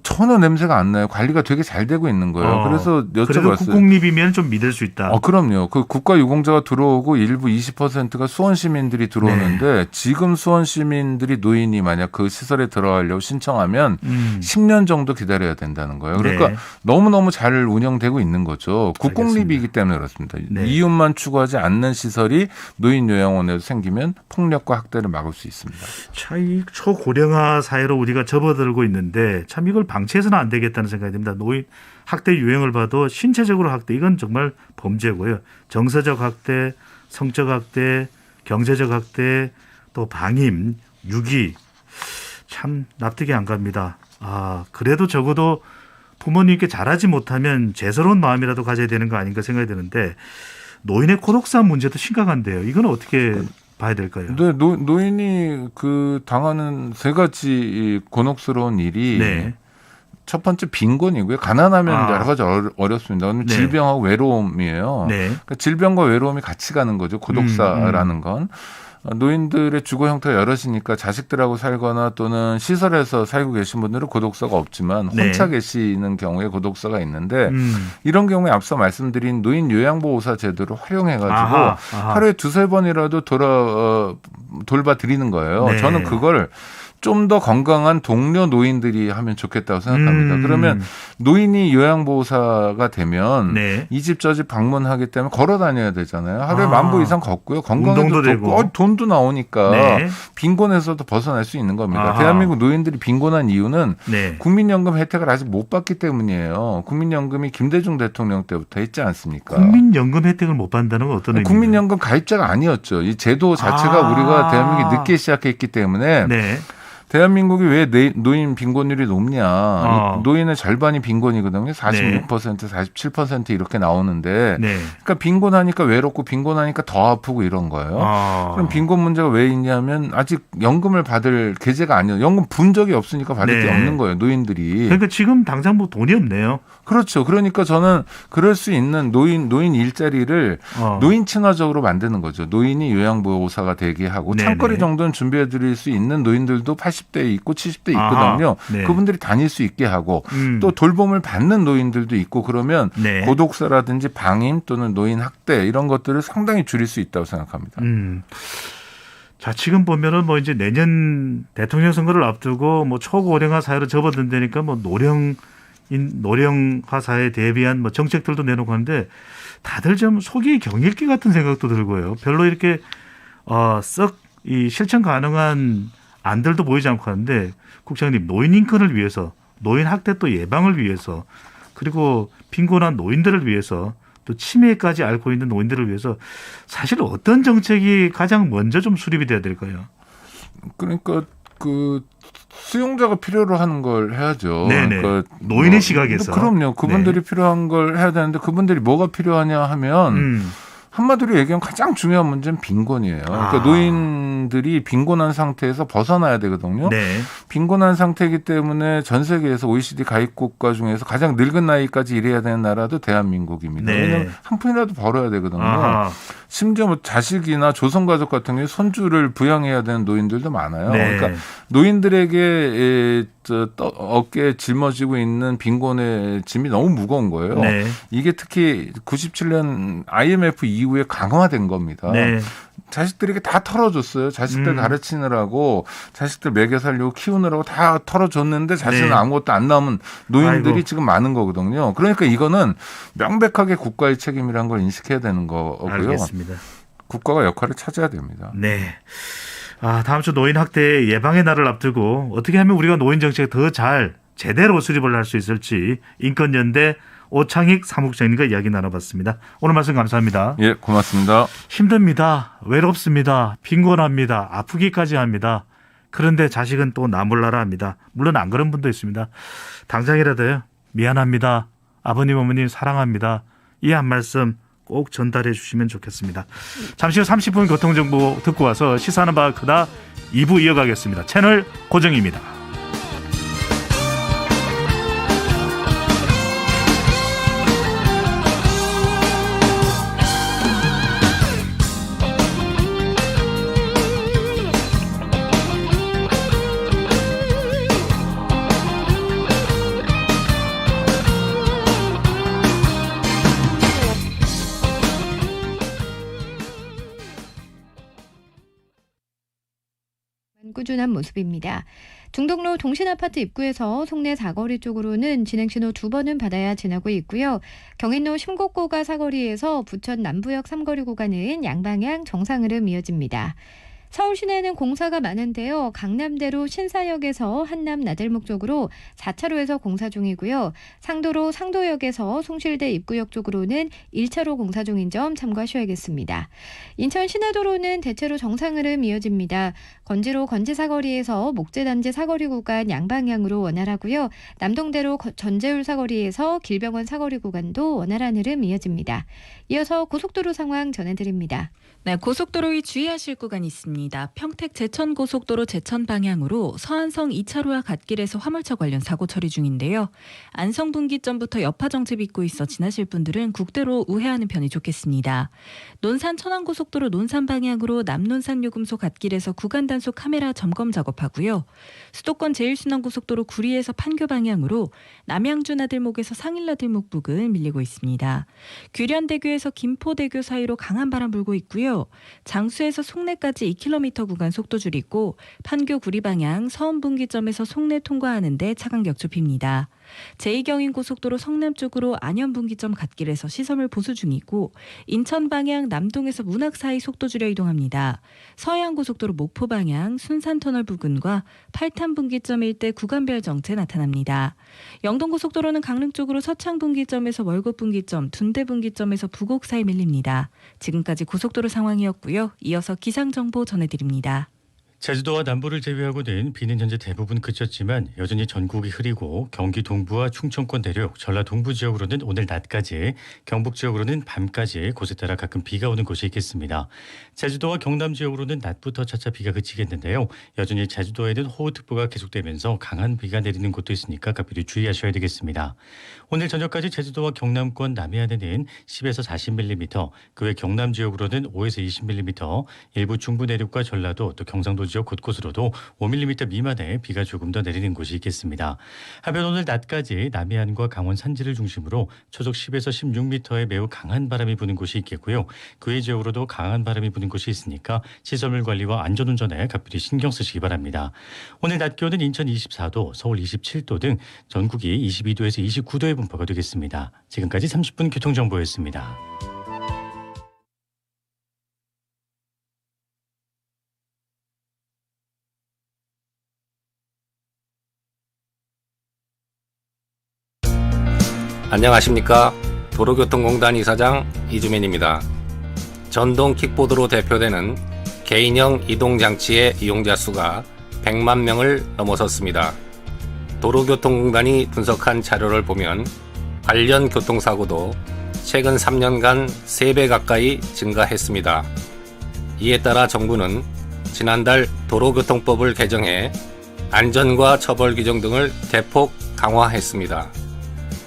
전혀 냄새가 안 나요. 관리가 되게 잘 되고 있는 거예요. 그래서 그래도 여쭤봤어요. 국공립이면 좀 믿을 수 있다. 그럼요. 그 국가 유공자가 들어오고 일부 20%가 수원 시민들이 들어오는데 지금 수원 시민들이 노인이 만약 그 시설에 들어가려고 신청하면 10년 정도 기다려야 된다는 거예요. 그러니까 너무너무 잘 운영되고 있는 거죠. 국공립이기 때문에 그렇습니다. 네. 이윤만 추구하지 않는 시설이 노인 요양원에서 생기면 폭력과 학대를 막을 수 있습니다. 참 이 초고령화 사회로 우리가 접어들고 있는데 참 이걸 방치해서는 안 되겠다는 생각이 듭니다. 노인 학대 유형을 봐도 신체적으로 학대 이건 정말 범죄고요. 정서적 학대, 성적 학대, 경제적 학대, 또 방임, 유기 참 납득이 안 갑니다. 그래도 적어도 부모님께 잘하지 못하면 죄스러운 마음이라도 가져야 되는 거 아닌가 생각이 드는데 노인의 고독사 문제도 심각한데요. 이건 어떻게 봐야 될까요? 네, 노인이 당하는 세 가지 곤혹스러운 일이 첫 번째 빈곤이고요. 가난하면 여러 가지 어렵습니다. 질병하고 외로움이에요. 그러니까 질병과 외로움이 같이 가는 거죠. 고독사라는 건. 노인들의 주거 형태가 여럿이니까 자식들하고 살거나 또는 시설에서 살고 계신 분들은 고독사가 없지만 혼자 계시는 경우에 고독사가 있는데 이런 경우에 앞서 말씀드린 노인 요양보호사 제도를 활용해가지고 하루에 2-3번이라도 돌봐드리는 거예요. 저는 그걸 좀 더 건강한 동료 노인들이 하면 좋겠다고 생각합니다. 그러면 노인이 요양보호사가 되면 이 집 저 집 방문하기 때문에 걸어 다녀야 되잖아요. 하루에 10,000보 이상 걷고요. 건강에도 좋고 돈도 나오니까 빈곤에서도 벗어날 수 있는 겁니다. 대한민국 노인들이 빈곤한 이유는 국민연금 혜택을 아직 못 받기 때문이에요. 국민연금이 김대중 대통령 때부터 있지 않습니까? 국민연금 혜택을 못 받는다는 건 어떤 의미인가요? 국민연금 가입자가 아니었죠. 이 제도 자체가 우리가 대한민국이 늦게 시작했기 때문에 대한민국이 왜 노인 빈곤율이 높냐. 노인의 절반이 빈곤이거든요. 46%, 47% 이렇게 나오는데 그러니까 빈곤하니까 외롭고 빈곤하니까 더 아프고 이런 거예요. 그럼 빈곤 문제가 왜 있냐면 아직 연금을 받을 계제가 아니에요. 연금 분 적이 없으니까 받을 게 없는 거예요. 노인들이. 그러니까 지금 당장 뭐 돈이 없네요. 그렇죠. 그러니까 저는 그럴 수 있는 노인 일자리를 노인 친화적으로 만드는 거죠. 노인이 요양보호사가 되게 하고 창거리 정도는 준비해 드릴 수 있는 노인들도 80대 있고 70대 있거든요. 그분들이 다닐 수 있게 하고 또 돌봄을 받는 노인들도 있고 그러면 고독사라든지 방임 또는 노인 학대 이런 것들을 상당히 줄일 수 있다고 생각합니다. 자, 지금 보면은 뭐 이제 내년 대통령 선거를 앞두고 뭐 초고령화 사회로 접어든다니까 뭐 노령화 사회에 대비한 뭐 정책들도 내놓고 하는데 다들 좀 속이 경일기 같은 생각도 들고요. 별로 이렇게 썩 이 실천 가능한 안들도 보이지 않고 하는데 국장님 노인 인권을 위해서 노인 학대 또 예방을 위해서 그리고 빈곤한 노인들을 위해서 또 치매까지 앓고 있는 노인들을 위해서 사실 어떤 정책이 가장 먼저 좀 수립이 돼야 될까요? 그러니까 수용자가 필요로 하는 걸 해야죠. 그러니까 노인의 시각에서. 그럼요. 그분들이 필요한 걸 해야 되는데 그분들이 뭐가 필요하냐 하면 한마디로 얘기하면 가장 중요한 문제는 빈곤이에요. 그러니까 노인들이 빈곤한 상태에서 벗어나야 되거든요. 빈곤한 상태이기 때문에 전 세계에서 OECD 가입 국가 중에서 가장 늙은 나이까지 일해야 되는 나라도 대한민국입니다. 왜냐하면 한 푼이라도 벌어야 되거든요. 심지어 뭐 자식이나 조선가족 같은 경우에 손주를 부양해야 되는 노인들도 많아요. 네. 그러니까 노인들에게 어깨에 짊어지고 있는 빈곤의 짐이 너무 무거운 거예요. 네. 이게 특히 97년 IMF 이후에 강화된 겁니다. 네. 자식들에게 다 털어줬어요. 자식들 가르치느라고, 자식들 먹여 살려고 키우느라고 다 털어줬는데 자신은 네. 아무것도 안 남은 노인들이 아이고. 지금 많은 거거든요. 그러니까 이거는 명백하게 국가의 책임이라는 걸 인식해야 되는 거고요. 알겠습니다. 국가가 역할을 찾아야 됩니다. 네. 다음 주 노인 학대 예방의 날을 앞두고 어떻게 하면 우리가 노인 정책을 더 잘 제대로 수립을 할 수 있을지 인권연대 오창익 사무국장님과 이야기 나눠봤습니다. 오늘 말씀 감사합니다. 예, 고맙습니다. 힘듭니다. 외롭습니다. 빈곤합니다. 아프기까지 합니다. 그런데 자식은 또 나 몰라라 합니다. 물론 안 그런 분도 있습니다. 당장이라도요. 미안합니다. 아버님 어머님 사랑합니다. 이 한 말씀 꼭 전달해 주시면 좋겠습니다. 잠시 후 30분 교통정보 듣고 와서 시사하는 바가 크다 2부 이어가겠습니다. 채널 고정입니다. 꾸준한 모습입니다. 중동로 동신아파트 입구에서 송내 사거리 쪽으로는 진행신호 2번은 받아야 지나고 있고요. 경인로 심곡고가 사거리에서 부천 남부역 3거리 구간은 양방향 정상흐름 이어집니다. 서울 시내는 공사가 많은데요. 강남대로 신사역에서 한남 나들목 쪽으로 4차로에서 공사 중이고요. 상도로 상도역에서 송실대 입구역 쪽으로는 1차로 공사 중인 점 참고하셔야겠습니다. 인천 시내도로는 대체로 정상흐름 이어집니다. 건지로 건지사거리에서 목재단지 사거리 구간 양방향으로 원활하고요. 남동대로 전재울 사거리에서 길병원 사거리 구간도 원활한 흐름 이어집니다. 이어서 고속도로 상황 전해드립니다. 네, 고속도로 위 주의하실 구간이 있습니다. 평택 제천고속도로 제천 방향으로 서안성 2차로와 갓길에서 화물차 관련 사고 처리 중인데요. 안성 분기점부터 여파 정체 빚고 있어 지나실 분들은 국도로 우회하는 편이 좋겠습니다. 논산 천안고속도로 논산 방향으로 남논산 요금소 갓길에서 구간 단속 카메라 점검 작업하고요. 수도권 제1순환고속도로 구리에서 판교 방향으로 남양주 나들목에서 상일 나들목 부근 밀리고 있습니다. 규련대교에서 김포대교 사이로 강한 바람 불고 있고요. 장수에서 송내까지 2km 구간 속도 줄이고 판교 구리 방향 서운분기점에서 송내 통과하는데 차간 격추핍니다. 제2경인고속도로 성남 쪽으로 안현분기점 갓길에서 시설물 보수 중이고 인천 방향 남동에서 문학 사이 속도 줄여 이동합니다. 서해안고속도로 목포 방향 순산터널 부근과 팔탄분기점 일대 구간별 정체 나타납니다. 영동고속도로는 강릉 쪽으로 서창분기점에서 월곶분기점, 둔대분기점에서 부곡 사이 밀립니다. 지금까지 고속도로 상황이었고요. 이어서 기상정보 전해드립니다. 제주도와 남부를 제외하고는 비는 현재 대부분 그쳤지만 여전히 전국이 흐리고 경기 동부와 충청권 대륙, 전라 동부 지역으로는 오늘 낮까지, 경북 지역으로는 밤까지 곳에 따라 가끔 비가 오는 곳이 있겠습니다. 제주도와 경남 지역으로는 낮부터 차차 비가 그치겠는데요. 여전히 제주도에는 호우특보가 계속되면서 강한 비가 내리는 곳도 있으니까 각별히 주의하셔야 되겠습니다. 오늘 저녁까지 제주도와 경남권 남해안에는 10에서 40mm, 그 외 경남 지역으로는 5에서 20mm, 일부 중부 내륙과 전라도 또 경상도 지역 곳곳으로도 5mm 미만의 비가 조금 더 내리는 곳이 있겠습니다. 한편 오늘 낮까지 남해안과 강원 산지를 중심으로 초속 10에서 16m의 매우 강한 바람이 부는 곳이 있겠고요. 그 외 지역으로도 강한 바람이 부는 곳이 있으니까 시설물 관리와 안전운전에 각별히 신경 쓰시기 바랍니다. 오늘 낮 기온은 인천 24도, 서울 27도 등 전국이 22도에서 29도의 분포가 되겠습니다. 지금까지 30분 교통정보였습니다. 안녕하십니까. 도로교통공단 이사장 이주민입니다. 전동 킥보드로 대표되는 개인형 이동장치의 이용자 수가 100만 명을 넘어섰습니다. 도로교통공단이 분석한 자료를 보면 관련 교통사고도 최근 3년간 3배 가까이 증가했습니다. 이에 따라 정부는 지난달 도로교통법을 개정해 안전과 처벌 규정 등을 대폭 강화했습니다.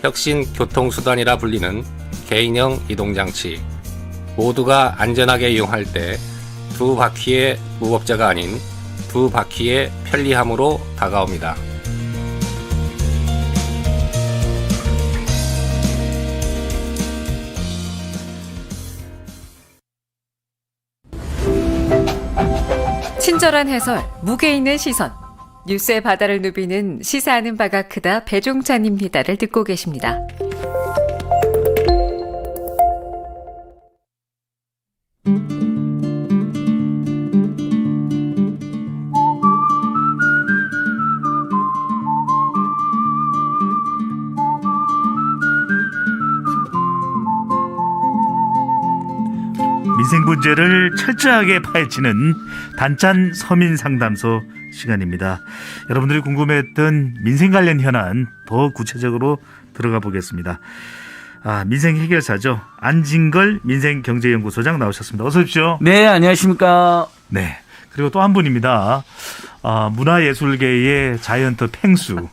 혁신 교통수단이라 불리는 개인형 이동장치, 모두가 안전하게 이용할 때 두 바퀴의 무법자가 아닌 두 바퀴의 편리함으로 다가옵니다. 친절한 해설, 무게 있는 시선. 뉴스의 바다를 누비는 시사하는 바가 크다 배종찬입니다를 듣고 계십니다. 민생 문제를 철저하게 파헤치는 단짠 서민상담소 시간입니다. 여러분들이 궁금했던 민생 관련 현안 더 구체적으로 들어가 보겠습니다. 민생 해결사죠. 안진걸 민생경제연구소장 나오셨습니다. 어서 오십시오. 네, 안녕하십니까. 네. 그리고 또 한 분입니다. 문화예술계의 자이언트 팽수.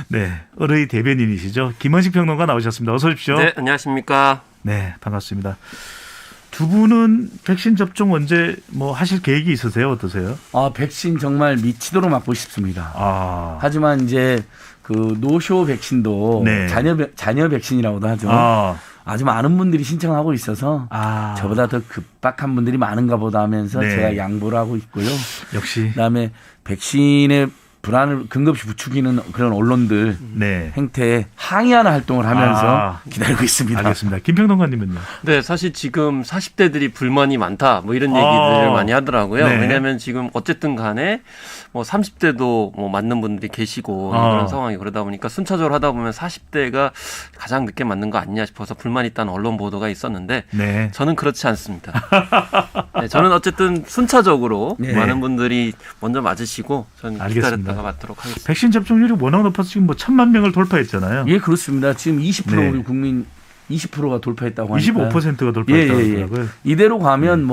네, 을의 대변인이시죠. 김원식 평론가 나오셨습니다. 어서 오십시오. 네, 안녕하십니까. 네, 반갑습니다. 두 분은 백신 접종 언제 하실 계획이 있으세요? 어떠세요? 백신 정말 미치도록 맞고 싶습니다. 하지만 이제 그 노쇼 백신도 네. 자녀 백신이라고도 하죠. 아주 많은 분들이 신청하고 있어서 저보다 더 급박한 분들이 많은가 보다 하면서 네. 제가 양보를 하고 있고요. 역시. 그다음에 백신의 불안을 근거없이 부추기는 그런 언론들 네. 행태에 항의하는 활동을 하면서 기다리고 있습니다. 알겠습니다. 김평론가님은요? 네, 사실 지금 40대들이 불만이 많다 이런 얘기들을 많이 하더라고요. 네. 왜냐하면 지금 어쨌든 간에 30대도 맞는 분들이 계시고 그런 상황이 그러다 보니까 순차적으로 하다 보면 40대가 가장 늦게 맞는 거 아니냐 싶어서 불만이 있다는 언론 보도가 있었는데 네. 저는 그렇지 않습니다. 네, 저는 어쨌든 순차적으로 네. 많은 분들이 먼저 맞으시고 저는 기다렸다가 맞도록 하겠습니다. 백신 접종률이 워낙 높아서 지금 1,000만 명을 돌파했잖아요. 예, 그렇습니다. 지금 20% 네. 우리 국민 20%가 돌파했다고 하니까 25%가 돌파했다고 하더라고요. 이대로 가면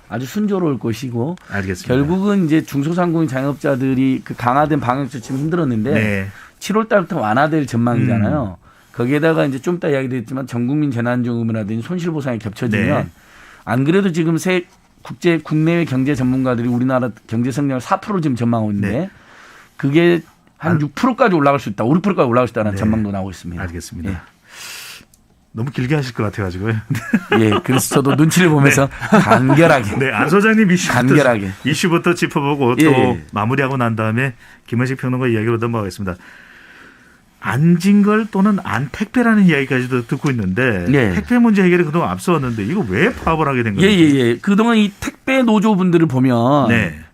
아주 순조로울 것이고 알겠습니다. 결국은 이제 중소상공인 자영업자들이 그 강화된 방역 조치는 힘들었는데 네. 7월 달부터 완화될 전망이잖아요. 거기에다가 이제 좀 이따 이야기도 했지만 전국민 재난지원금이라든지 손실보상이 겹쳐지면 네. 안 그래도 지금 국내외 경제 전문가들이 우리나라 경제 성장을 4% 지금 전망하고 있는데 네. 그게 한 6%까지 올라갈 수 있다. 5%까지 올라갈 수 있다는 네. 전망도 나오고 있습니다. 알겠습니다. 예. 너무 길게 하실 것 같아가지고요. 예, 그래서 저도 눈치를 보면서 간결하게. 네, 안 소장님 간결하게. 이슈부터 짚어보고 또 마무리하고 난 다음에 김원식 평론가 이야기로 넘어가겠습니다. 안진걸 또는 안택배라는 이야기까지도 듣고 있는데 택배 문제 해결이 그동안 앞서왔는데 이거 왜 파업을 하게 된 거예요? 예. 그동안 이 택배 노조분들을 보면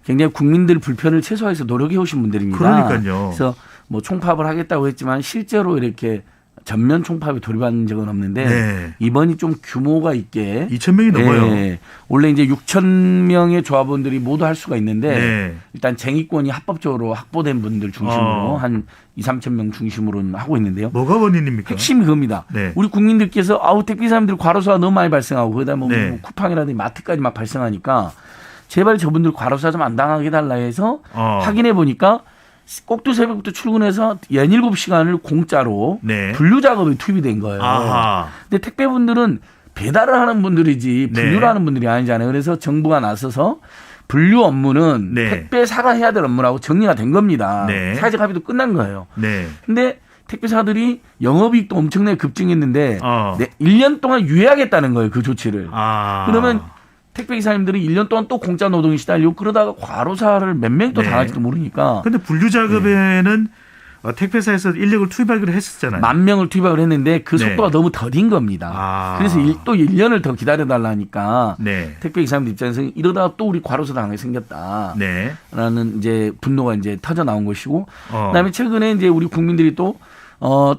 굉장히 국민들 불편을 최소화해서 노력해 오신 분들입니다. 그러니까요. 그래서 총파업을 하겠다고 했지만 실제로 이렇게 전면 총파업에 돌입한 적은 없는데 이번이 좀 규모가 있게 2,000명이 넘어요. 원래 이제 6,000명의 조합원들이 모두 할 수가 있는데 일단 쟁의권이 합법적으로 확보된 분들 중심으로 한 2,000~3,000명 중심으로는 하고 있는데요. 뭐가 원인입니까? 핵심이 그겁니다. 우리 국민들께서 택배 사람들 과로사가 너무 많이 발생하고 거기다 뭐 쿠팡이라든지 마트까지 막 발생하니까 제발 저분들 과로사 좀 안 당하게 달라 해서 확인해 보니까 꼭두 새벽부터 출근해서 17시간을 공짜로 분류 작업에 투입이 된 거예요. 근데 택배분들은 배달을 하는 분들이지 분류를 하는 분들이 아니잖아요. 그래서 정부가 나서서 분류 업무는 택배사가 해야 될 업무라고 정리가 된 겁니다. 사회적 합의도 끝난 거예요. 근데 택배사들이 영업이익도 엄청나게 급증했는데 1년 동안 유예하겠다는 거예요. 그 조치를. 그러면 택배기사님들이 1년 동안 또 공짜 노동에 시달리고 그러다가 과로사를 몇 명 또 당할지도 모르니까. 그런데 분류 작업에는 택배사에서 인력을 투입하기로 했었잖아요. 10,000명을 투입하기로 했는데 그 속도가 너무 더딘 겁니다. 그래서 또 1년을 더 기다려달라니까 택배기사님들 입장에서 이러다가 또 우리 과로사 당하게 생겼다라는 이제 분노가 이제 터져 나온 것이고 그다음에 최근에 이제 우리 국민들이 또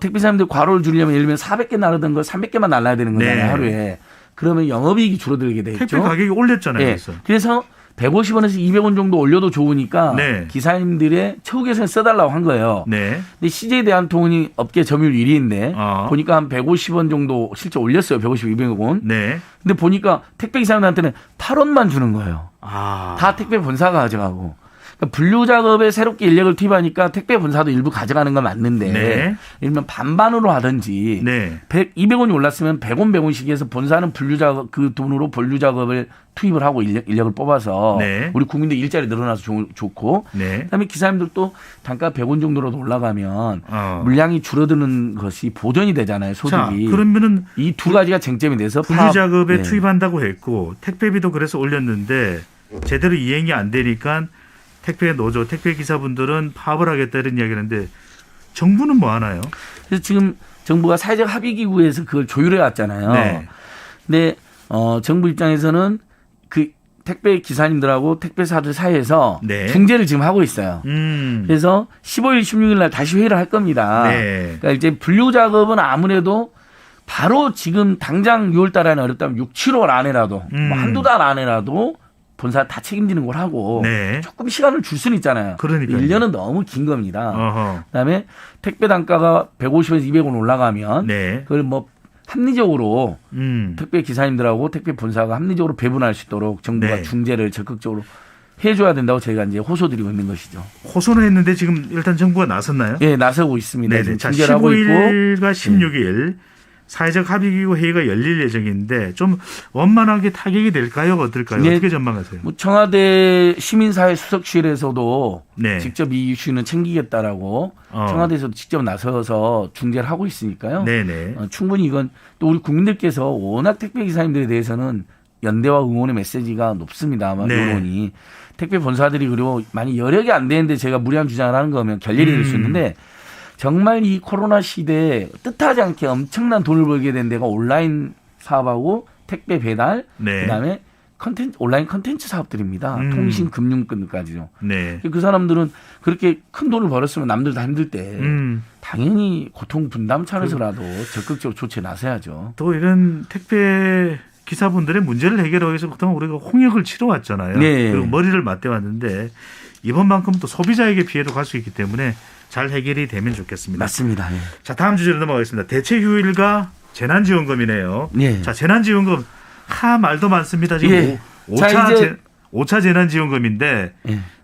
택배사님들 과로를 줄이려면 예를 들면 400개 나르던 걸 300개만 날라야 되는 거잖아요. 하루에. 그러면 영업이익이 줄어들게 되겠죠. 택배 가격이 올렸잖아요. 그래서 150원에서 200원 정도 올려도 좋으니까 기사님들의 처우 개선에 써달라고 한 거예요. 근데 CJ 대한통운이 업계 점유율 1위인데 보니까 한 150원 정도 실제 올렸어요. 150, 200원. 근데 보니까 택배 기사님들한테는 8원만 주는 거예요. 다 택배 본사가 가져가고. 그러니까 분류 작업에 새롭게 인력을 투입하니까 택배 본사도 일부 가져가는 건 맞는데 네. 일면 반반으로 하든지 네. 200원이 올랐으면 100원 해서 본사는 분류 작업 그 돈으로 분류 작업을 투입을 하고 인력을 뽑아서 네. 우리 국민들 일자리 늘어나서 좋고 네. 그다음에 기사님들도 단가 100원 정도로 올라가면 물량이 줄어드는 것이 보전이 되잖아요. 소득이. 자, 그러면은 이 두 가지가 쟁점이 돼서 분류 작업에 네. 투입한다고 했고 택배비도 그래서 올렸는데 제대로 이행이 안 되니까 택배 노조, 택배 기사분들은 파업을 하겠다 이런 이야기하는데 정부는 뭐 하나요? 그래서 지금 정부가 사회적 합의기구에서 그걸 조율해 왔잖아요. 네. 근데 정부 입장에서는 그 택배 기사님들하고 택배사들 사이에서 네. 중재를 지금 하고 있어요. 그래서 15일, 16일 날 다시 회의를 할 겁니다. 네. 그러니까 이제 분류 작업은 아무래도 바로 지금 당장 6월 달에 어렵다면 6, 7월 안에라도 뭐 한두 달 안에라도 본사 다 책임지는 걸 하고 네. 조금 시간을 줄 수는 있잖아요. 그러니까요. 1년은 너무 긴 겁니다. 어허. 그다음에 택배 단가가 150에서 200원 올라가면 네. 그걸 뭐 합리적으로 택배 기사님들하고 택배 본사가 합리적으로 배분할 수 있도록 정부가 네. 중재를 적극적으로 해줘야 된다고 저희가 이제 호소드리고 있는 것이죠. 호소는 했는데 지금 일단 정부가 나섰나요? 네, 나서고 있습니다. 네네. 자, 중재를 하고 있고 15일과 16일 사회적 합의기구 회의가 열릴 예정인데 좀 원만하게 타격이 될까요? 어떨까요? 네. 어떻게 전망하세요? 뭐 청와대 시민사회 수석실에서도 네. 직접 이 이슈는 챙기겠다라고 청와대에서도 직접 나서서 중재를 하고 있으니까요. 네네. 충분히 이건 또 우리 국민들께서 워낙 택배 기사님들에 대해서는 연대와 응원의 메시지가 높습니다. 아마 네. 여론이 택배 본사들이 그리고 많이 여력이 안 되는데 제가 무리한 주장을 하는 거면 결렬이 될 수 있는데 정말 이 코로나 시대에 뜻하지 않게 엄청난 돈을 벌게 된 데가 온라인 사업하고 택배 배달, 네. 그다음에 온라인 컨텐츠 사업들입니다. 통신, 금융권까지요. 네. 그 사람들은 그렇게 큰 돈을 벌었으면 남들 다 힘들 때 당연히 고통 분담 차원에서라도 적극적으로 조치에 나서야죠. 또 이런 택배 기사분들의 문제를 해결하기 위해서 그동안 우리가 홍역을 치러왔잖아요. 네. 그리고 머리를 맞대왔는데 이번만큼 또 소비자에게 피해도 갈 수 있기 때문에 잘 해결이 되면 좋겠습니다. 맞습니다. 네. 자, 다음 주제로 넘어가겠습니다. 대체휴일과 재난지원금이네요. 네. 자, 재난지원금 말도 많습니다. 지금 예. 5차 재난지원금인데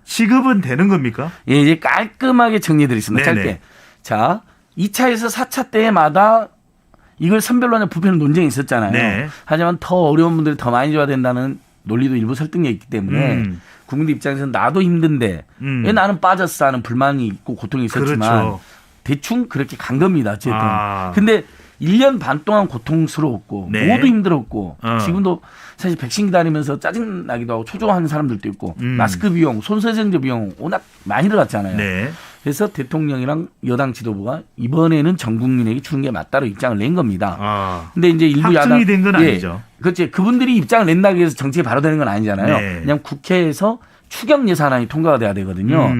지급은 되는 겁니까? 예, 이제 깔끔하게 정리해드리겠습니다. 네네. 짧게. 자, 2차에서 4차 때마다 이걸 선별로 부패는 논쟁이 있었잖아요. 네. 하지만 더 어려운 분들이 더 많이 줘야 된다는 논리도 일부 설득력 있기 때문에 국민들 입장에서는 나도 힘든데 왜 나는 빠졌어 하는 불만이 있고 고통이 있었지만 그렇죠. 대충 그렇게 간 겁니다. 어쨌든. 근데 1년 반 동안 고통스러웠고 네. 모두 힘들었고 지금도 사실 백신 기다리면서 짜증나기도 하고 초조한 사람들도 있고 마스크 비용, 손세정제 비용 워낙 많이 들어갔잖아요. 네. 그래서 대통령이랑 여당 지도부가 이번에는 전 국민에게 주는 게 맞다로 입장을 낸 겁니다. 근데 이제 일부 야당 확정이 된 건 아니죠. 그렇지. 그분들이 입장을 낸다고 해서 정책이 바로 되는 건 아니잖아요. 네. 그냥 국회에서 추경 예산안이 통과가 돼야 되거든요.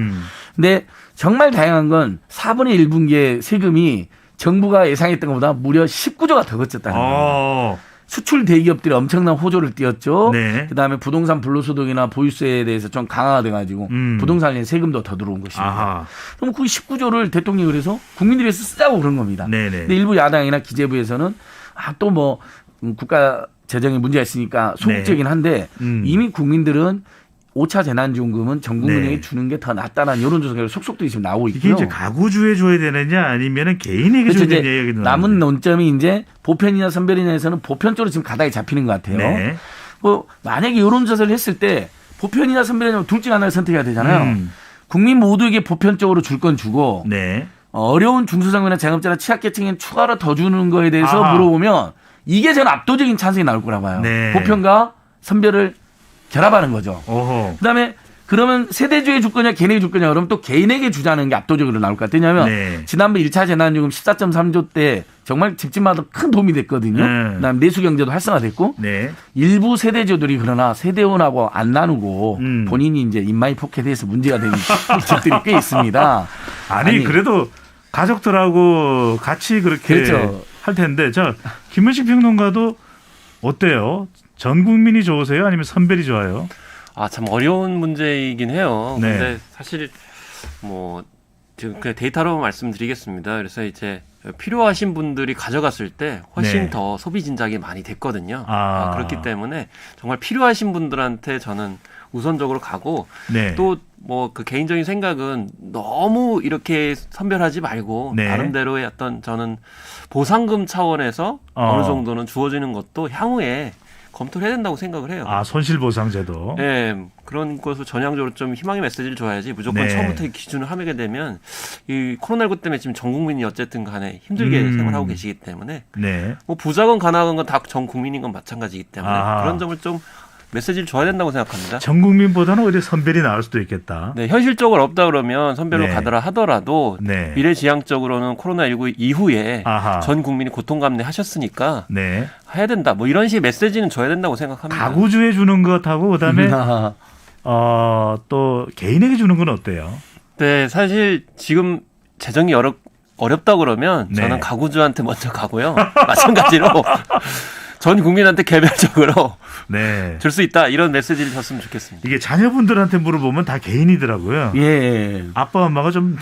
근데 정말 다양한 건 4분의 1분기의 세금이 정부가 예상했던 것보다 무려 19조가 더 거쳤다는 거예요. 수출 대기업들이 엄청난 호조를 띄웠죠. 네. 그다음에 부동산 불로소득이나 보유세에 대해서 좀 강화가 돼가지고 부동산에 세금도 더 들어온 것입니다. 아하. 그럼 그 19조를 대통령이 그래서 국민들이 위해서 쓰자고 그런 겁니다. 네네. 근데 일부 야당이나 기재부에서는 또 뭐 국가 재정에 문제가 있으니까 소극적이긴 한데 이미 국민들은 5차 재난지원금은 전 국민에게 네. 주는 게 더 낫다는 여론조사가 속속들이 지금 나오고 이게 있고요. 이제 가구주에 줘야 되느냐 아니면 개인에게 줘야 되느냐 얘기도 남은 논점이 이제 보편이나 선별이냐에서는 보편 쪽으로 지금 가닥이 잡히는 것 같아요. 네. 뭐 만약에 여론조사를 했을 때 보편이나 선별이냐면 둘 중 하나를 선택해야 되잖아요. 국민 모두에게 보편적으로 줄 건 주고 네. 어려운 중소상공이나 자영업자나 취약계층에 추가로 더 주는 거에 대해서 아하. 물어보면 이게 저는 압도적인 찬성이 나올 거라고 봐요. 네. 보편과 선별을 결합하는 거죠. 어허. 그다음에 그러면 세대주에 줄 거냐 개인에게 줄 거냐 그러면 또 개인에게 주자는 게 압도적으로 나올 것 같아요. 왜냐하면 네. 지난번 1차 재난지원금 14.3조 때 정말 집집마다 큰 도움이 됐거든요. 그다음에 내수경제도 활성화됐고 네. 일부 세대주들이 그러나 세대원하고 안 나누고 본인이 이제 인마이 포켓에서 문제가 되는 집들이 꽤 있습니다. 아니 그래도 가족들하고 같이 그렇게 그렇죠. 할 텐데 자 김현식 평론가도 어때요? 전 국민이 좋으세요? 아니면 선별이 좋아요? 참 어려운 문제이긴 해요. 네. 근데 사실 뭐 지금 그냥 데이터로 말씀드리겠습니다. 그래서 이제 필요하신 분들이 가져갔을 때 훨씬 네. 더 소비 진작이 많이 됐거든요. 아. 그렇기 때문에 정말 필요하신 분들한테 저는 우선적으로 가고 네. 또 뭐 그 개인적인 생각은 너무 이렇게 선별하지 말고 네. 나름대로의 어떤 저는 보상금 차원에서 어느 정도는 주어지는 것도 향후에 검토를 해야 된다고 생각을 해요. 아, 손실보상제도. 네, 그런 것을 전향적으로 좀 희망의 메시지를 줘야지 무조건 네. 처음부터 기준을 하게 되면 이 코로나19 때문에 지금 전 국민이 어쨌든 간에 힘들게 생활하고 계시기 때문에 네. 뭐 부자건 가난한 건 다 전 국민인 건 마찬가지이기 때문에 아. 그런 점을 좀 메시지를 줘야 된다고 생각합니다. 전 국민보다는 오히려 선별이 나을 수도 있겠다. 네, 현실적으로 없다 그러면 선별로 네. 가더라 하더라도 네. 미래지향적으로는 코로나19 이후에 아하. 전 국민이 고통감내 하셨으니까 네. 해야 된다. 뭐 이런 식의 메시지는 줘야 된다고 생각합니다. 가구주에 주는 것하고 그다음에 또 개인에게 주는 건 어때요? 네, 사실 지금 재정이 어렵다 그러면 네. 저는 가구주한테 먼저 가고요. 마찬가지로 전 국민한테 개별적으로 네. 줄 수 있다 이런 메시지를 줬으면 좋겠습니다. 이게 자녀분들한테 물어보면 다 개인이더라고요. 예. 아빠 엄마가 좀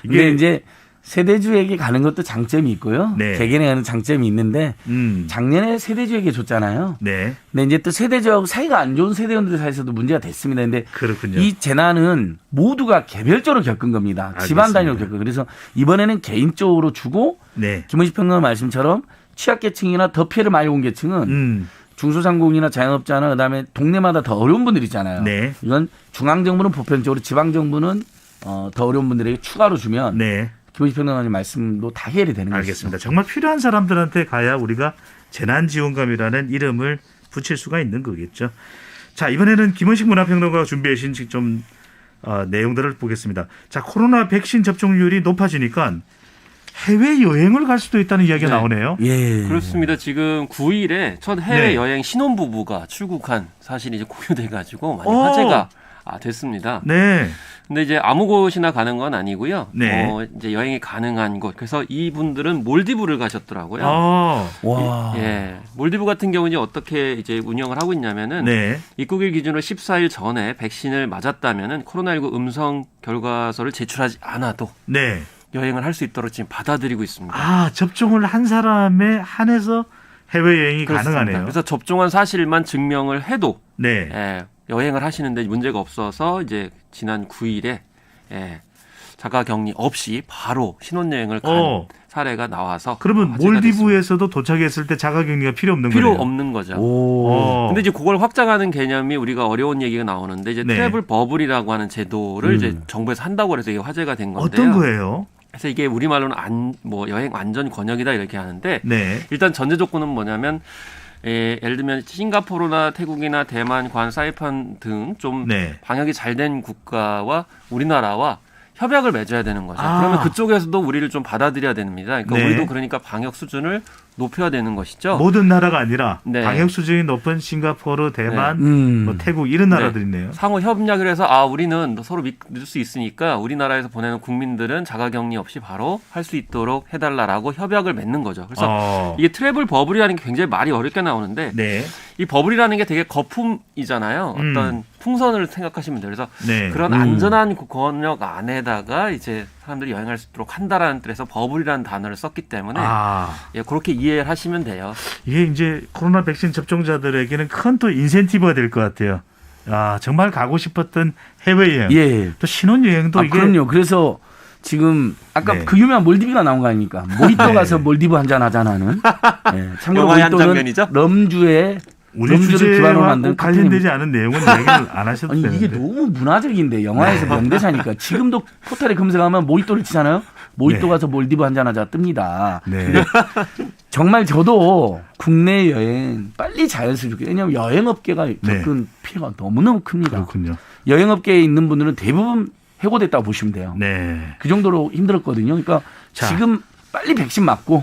근데 이제 세대주에게 가는 것도 장점이 있고요. 네. 개개인에 가는 장점이 있는데 작년에 세대주에게 줬잖아요. 네. 근데 이제 또 세대주하고 사이가 안 좋은 세대원들 사이에서도 문제가 됐습니다. 근데 그렇군요. 이 재난은 모두가 개별적으로 겪은 겁니다. 집안 단위로 겪은. 그래서 이번에는 개인적으로 주고 네. 김원식 평론가 말씀처럼 취약계층이나 더 피해를 많이 본 계층은 중소상공인이나 자영업자나 그다음에 동네마다 더 어려운 분들 있잖아요. 네. 이건 중앙정부는 보편적으로 지방정부는 더 어려운 분들에게 추가로 주면 네. 김원식 평론가님 말씀도 다 해결이 되는 거죠. 알겠습니다. 정말 필요한 사람들한테 가야 우리가 재난지원금이라는 이름을 붙일 수가 있는 거겠죠. 자, 이번에는 김원식 문화평론가가 준비해 주신 좀 내용들을 보겠습니다. 자, 코로나 백신 접종률이 높아지니까 해외 여행을 갈 수도 있다는 이야기가 네. 나오네요. 예. 그렇습니다. 지금 9일에 첫 해외 네. 여행 신혼부부가 출국한 사실이 이제 공유돼 가지고 많이 화제가 됐습니다. 네. 근데 이제 아무 곳이나 가는 건 아니고요. 네. 이제 여행이 가능한 곳. 그래서 이분들은 몰디브를 가셨더라고요. 와. 예. 몰디브 같은 경우는 어떻게 이제 운영을 하고 있냐면은 네. 입국일 기준으로 14일 전에 백신을 맞았다면은 코로나19 음성 결과서를 제출하지 않아도 네. 여행을 할 수 있도록 지금 받아들이고 있습니다. 아, 접종을 한 사람에 한해서 해외여행이 그렇습니다. 가능하네요. 그래서 접종한 사실만 증명을 해도 네. 여행을 하시는데 문제가 없어서 이제 지난 9일에 자가격리 없이 바로 신혼여행을 간 사례가 나와서 그러면 몰디브에서도 도착했을 때 자가격리가 필요 없는 거예요? 필요 없는 거죠. 근데 이제 그걸 확장하는 개념이 우리가 어려운 얘기가 나오는데 이제 네. 트래블 버블이라고 하는 제도를 이제 정부에서 한다고 해서 이게 화제가 된 건데요. 어떤 거예요? 그래서 이게 우리말로는 여행 안전 권역이다 이렇게 하는데 네. 일단 전제 조건은 뭐냐면 예를 들면 싱가포르나 태국이나 대만, 관, 사이판 등 좀 네. 방역이 잘 된 국가와 우리나라와 협약을 맺어야 되는 거죠. 그러면 그쪽에서도 우리를 좀 받아들여야 됩니다. 그러니까 네. 우리도 그러니까 방역 수준을 높여야 되는 것이죠. 모든 나라가 아니라 네. 방역 수준이 높은 싱가포르, 대만, 뭐 태국 이런 나라들이 있네요. 상호 협약을 해서 우리는 서로 믿을 수 있으니까 우리나라에서 보내는 국민들은 자가격리 없이 바로 할 수 있도록 해달라라고 협약을 맺는 거죠. 그래서 이게 트래블 버블이라는 게 굉장히 말이 어렵게 나오는데 네. 이 버블이라는 게 되게 거품이잖아요. 어떤 풍선을 생각하시면 돼요. 그래서 네. 그런 안전한 권역 안에다가 이제 사람들이 여행할 수 있도록 한다라는 뜻에서 버블이라는 단어를 썼기 때문에 그렇게 이해를 하시면 돼요. 이게 이제 코로나 백신 접종자들에게는 큰 또 인센티브가 될 것 같아요. 정말 가고 싶었던 해외여행, 예. 또 신혼여행도 이게 그럼요. 그래서 지금 아까 네. 그 유명한 몰디브가 나온 거 아닙니까? 모히또 가서 몰디브 한잔 하자는. 참고로 영화의 한 모히또는 장면이죠? 럼주의 우리 주제와 관련되지 않은 내용은 얘기를 안 하셔도 아니, 되는데. 이게 너무 문화적인데 영화에서 명대사니까 지금도 포털에 검색하면 모히또를 치잖아요. 모히또 가서 몰디브 한잔 하자 뜹니다. 네. 근데 정말 저도 국내 여행 빨리 자연스럽게 좋겠어요. 왜냐하면 여행업계가 겪은 피해가 너무너무 큽니다. 그렇군요. 여행업계에 있는 분들은 대부분 해고됐다고 보시면 돼요. 네. 그 정도로 힘들었거든요. 그러니까 지금 빨리 백신 맞고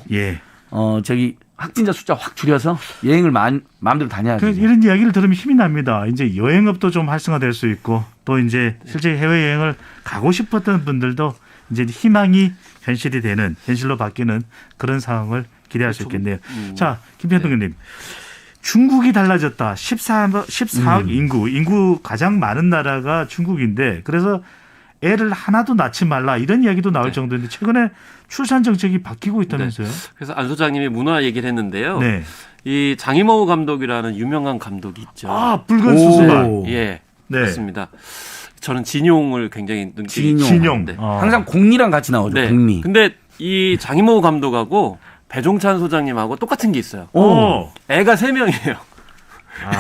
확진자 숫자 확 줄여서 여행을 마음대로 다녀야죠. 이런 이야기를 들으면 힘이 납니다. 이제 여행업도 좀 활성화될 수 있고 또 이제 실제 해외여행을 가고 싶었던 분들도 이제 희망이 현실로 바뀌는 그런 상황을 기대할 수 있겠네요. 자, 김평론가님. 중국이 달라졌다. 14억 인구 가장 많은 나라가 중국인데 그래서 애를 하나도 낳지 말라 이런 이야기도 나올 정도인데 최근에 출산 정책이 바뀌고 있다면서요? 네. 그래서 안 소장님이 문화 얘기를 했는데요. 네. 이 장이모우 감독이라는 유명한 감독이 있죠. 아, 붉은 수수말. 예, 네. 그렇습니다. 저는 진용을 굉장히 진용. 네. 항상 공리랑 같이 나오죠. 네. 공리. 근데 이 장이모우 감독하고 배종찬 소장님하고 똑같은 게 있어요. 애가 3명이에요.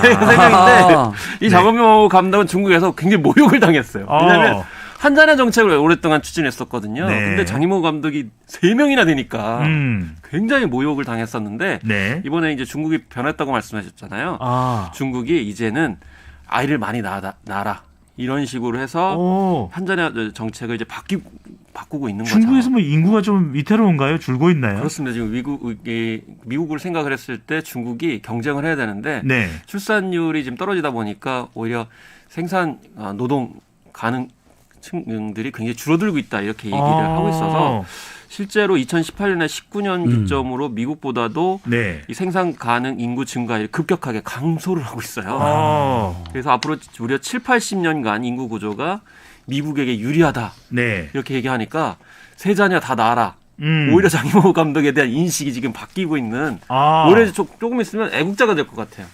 애가 3명인데 이 장이모우 감독은 중국에서 굉장히 모욕을 당했어요. 왜냐하면 한자녀 정책을 오랫동안 추진했었거든요. 네. 근데 장이모우 감독이 3명이나 되니까 굉장히 모욕을 당했었는데 네. 이번에 이제 중국이 변했다고 말씀하셨잖아요. 중국이 이제는 아이를 많이 낳아라. 이런 식으로 해서 한자녀 정책을 이제 바꾸고 있는 거죠. 중국에서 뭐 인구가 좀 위태로운가요? 줄고 있나요? 그렇습니다. 지금 미국을 생각을 했을 때 중국이 경쟁을 해야 되는데 네. 출산율이 지금 떨어지다 보니까 오히려 생산 노동 가능 층들이 굉장히 줄어들고 있다 이렇게 얘기를 하고 있어서 실제로 2018년에 19년 기점으로 미국보다도 이 생산 가능 인구 증가율이 급격하게 감소를 하고 있어요. 그래서 앞으로 무려 7, 80년간 인구 구조가 미국에게 유리하다. 이렇게 얘기하니까 세 자녀 다 낳아라. 오히려 장이모우 감독에 대한 인식이 지금 바뀌고 있는 올해 조금 있으면 애국자가 될 것 같아요.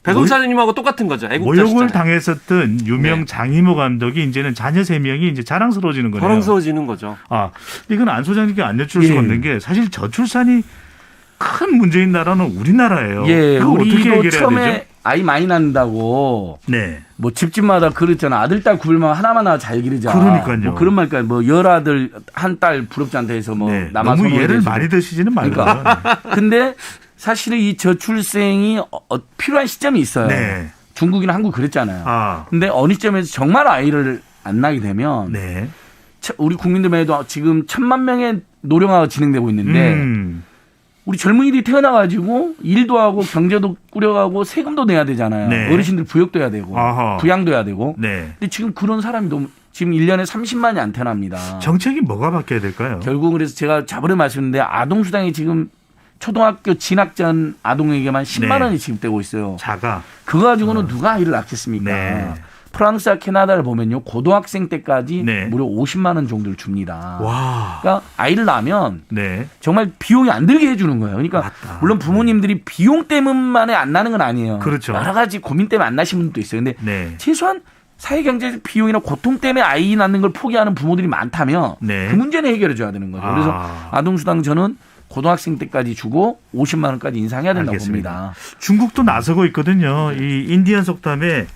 배종찬님하고 똑같은 거죠. 애국자시잖아요. 모욕을 당했었던 유명 장이모 감독이 이제는 자녀 3명이 이제 자랑스러워지는 거네요. 자랑스러워지는 거죠. 이건 안 소장님께 안 여쭐 수가 없는 게 사실 저출산이 큰 문제인 나라는 우리나라예요. 예, 그거 어떻게 우리도 해결해야 처음에 되죠? 아이 많이 낳는다고 뭐 집집마다 그랬잖아. 아들, 딸 구별만 하나만 낳아 잘 기르자. 그러니까요. 뭐 그런 말까지 뭐 열아들 한 딸 부럽지 않다 해서 뭐 남아 너무 예를 많이 드시지는 말고. 그러니까. 근데 사실은 이 저출생이 필요한 시점이 있어요. 중국이나 한국 그랬잖아요. 근데 어느 시점에서 정말 아이를 안 낳게 되면 우리 국민들만 해도 지금 1,000만 명의 노령화가 진행되고 있는데 우리 젊은이들이 태어나가지고 일도 하고 경제도 꾸려가고 세금도 내야 되잖아요. 어르신들 부역도 해야 되고 부양도 해야 되고. 근데 지금 그런 사람이 너무 지금 1년에 30만이 안 태어납니다. 정책이 뭐가 바뀌어야 될까요? 결국은 그래서 제가 저번에 말씀드렸는데 아동수당이 지금 초등학교 진학 전 아동에게만 10만 원이 지급되고 있어요. 그거 가지고는 누가 아이를 낳겠습니까? 프랑스와 캐나다를 보면요. 고등학생 때까지 무려 50만 원 정도를 줍니다. 그러니까 아이를 낳으면 정말 비용이 안 들게 해주는 거예요. 그러니까 물론 부모님들이 비용 때문만에 안 나는 건 아니에요. 여러 가지 고민 때문에 안 나신 분도 있어요. 근데 최소한 사회경제적 비용이나 고통 때문에 아이 낳는 걸 포기하는 부모들이 많다면 그 문제는 해결해 줘야 되는 거죠. 그래서 아동수당 저는 고등학생 때까지 주고 50만 원까지 인상해야 된다고 봅니다. 중국도 나서고 있거든요. 이 인디언 속담에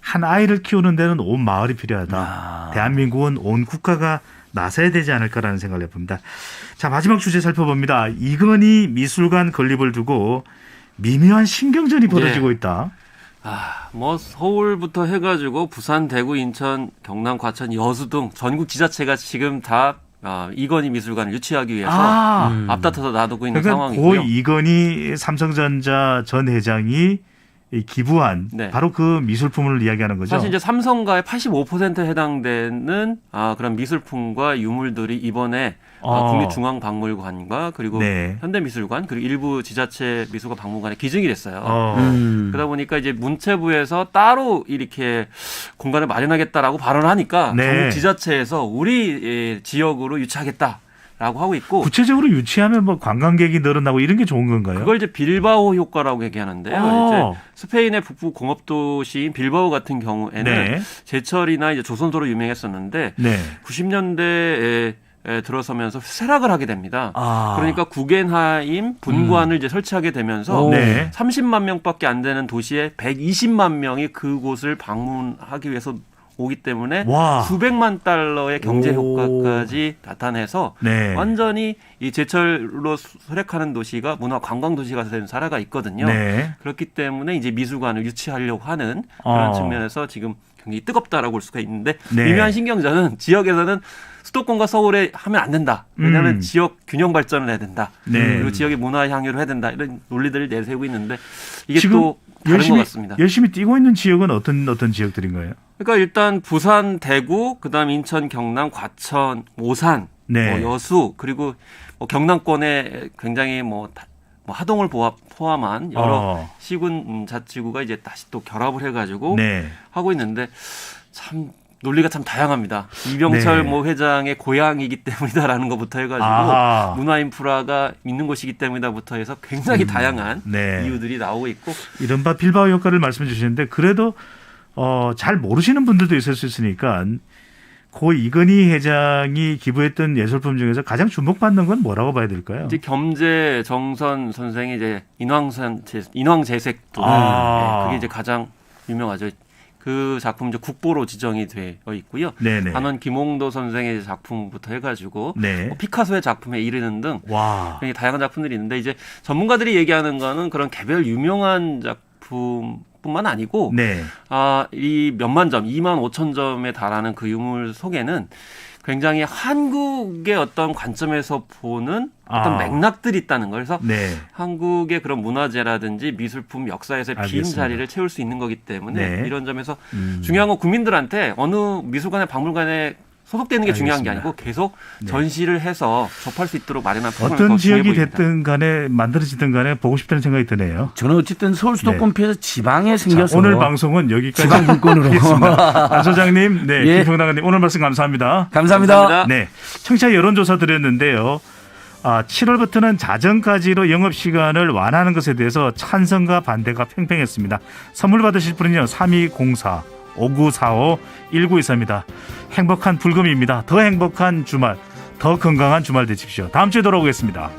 한 아이를 키우는 데는 온 마을이 필요하다. 대한민국은 온 국가가 나서야 되지 않을까라는 생각을 해봅니다. 자, 마지막 주제 살펴봅니다. 이건희 미술관 건립을 두고 미묘한 신경전이 벌어지고 있다. 뭐 서울부터 해가지고 부산, 대구, 인천, 경남, 과천, 여수 등 전국 지자체가 지금 다 이건희 미술관을 유치하기 위해서 앞다퉈서 놔두고 있는 상황이고요. 고 이건희 삼성전자 전 회장이 기부한 바로 그 미술품을 이야기하는 거죠. 사실 이제 삼성가의 85%에 해당되는 그런 미술품과 유물들이 이번에 국립중앙박물관과 그리고 현대미술관 그리고 일부 지자체 미술관 박물관에 기증이 됐어요. 그러다 보니까 이제 문체부에서 따로 이렇게 공간을 마련하겠다라고 발언을 하니까 전국 지자체에서 우리 지역으로 유치하겠다. 라고 하고 있고 구체적으로 유치하면 뭐 관광객이 늘어나고 이런 게 좋은 건가요? 그걸 이제 빌바오 효과라고 얘기하는데요. 이제 스페인의 북부 공업 도시인 빌바오 같은 경우에는 제철이나 이제 조선소로 유명했었는데 90년대에 들어서면서 쇠락을 하게 됩니다. 그러니까 구겐하임 분관을 이제 설치하게 되면서 30만 명밖에 안 되는 도시에 120만 명이 그곳을 방문하기 위해서 오기 때문에 수백만 달러의 경제 효과까지 나타내서 완전히 이 제철로 쇠락하는 도시가 문화 관광 도시가 된 사례가 있거든요. 그렇기 때문에 이제 미술관을 유치하려고 하는 그런 측면에서 지금 굉장히 뜨겁다라고 볼 수가 있는데 미묘한 신경전은 지역에서는 수도권과 서울에 하면 안 된다. 왜냐하면 지역 균형 발전을 해야 된다. 그리고 지역의 문화 향유를 해야 된다. 이런 논리들을 내세우고 있는데 이게 또 다른 것 같습니다. 열심히 뛰고 있는 지역은 어떤 지역들인가요? 그러니까 일단 부산, 대구, 그다음 인천, 경남, 과천, 오산, 여수 그리고 경남권에 굉장히 하동을 포함한 여러 시군 자치구가 이제 다시 또 결합을 해가지고 하고 있는데 참 논리가 참 다양합니다. 이병철 네. 모 회장의 고향이기 때문이다라는 것부터 해가지고 아하. 문화인프라가 있는 곳이기 때문이다부터 해서 굉장히 다양한 네. 이유들이 나오고 있고 이른바 빌바오 효과를 말씀해 주시는데 그래도 잘 모르시는 분들도 있을 수 있으니까 고 이건희 회장이 기부했던 예술품 중에서 가장 주목받는 건 뭐라고 봐야 될까요? 이제 겸재 정선 선생이 이제 인왕재색도 네, 그게 이제 가장 유명하죠. 그 작품 이제 국보로 지정이 되어 있고요. 네네. 한원 김홍도 선생의 작품부터 해가지고 네. 뭐 피카소의 작품에 이르는 등 와. 굉장히 다양한 작품들이 있는데 이제 전문가들이 얘기하는 거는 그런 개별 유명한 작품뿐만 아니고 네. 이 몇만 점, 2만 5천 점에 달하는 그 유물 속에는 굉장히 한국의 어떤 관점에서 보는 어떤 맥락들이 있다는 거예요. 그래서 네. 한국의 그런 문화재라든지 미술품 역사에서의 빈 알겠습니다. 자리를 채울 수 있는 거기 때문에 네. 이런 점에서 중요한 건 국민들한테 어느 미술관에 박물관에 소속되는 게 중요한 게 아니고 계속 전시를 해서 접할 수 있도록 마련한 프로그램이 어떤 더 중요해 지역이 보입니다. 됐든 간에 만들어지든 간에 보고 싶다는 생각이 드네요. 저는 어쨌든 서울 수도권 피해서 지방에 생겨서 자, 오늘 방송은 여기까지 지방 분권으로 하겠습니다. 안 소장님, 네, 예. 김평당님 오늘 말씀 감사합니다. 감사합니다. 네, 청취자 여론조사 드렸는데요. 7월부터는 자정까지로 영업시간을 완화하는 것에 대해서 찬성과 반대가 팽팽했습니다. 선물 받으실 분은요. 3204 5945 1923입니다. 행복한 불금입니다. 더 행복한 주말, 더 건강한 주말 되십시오. 다음 주에 돌아오겠습니다.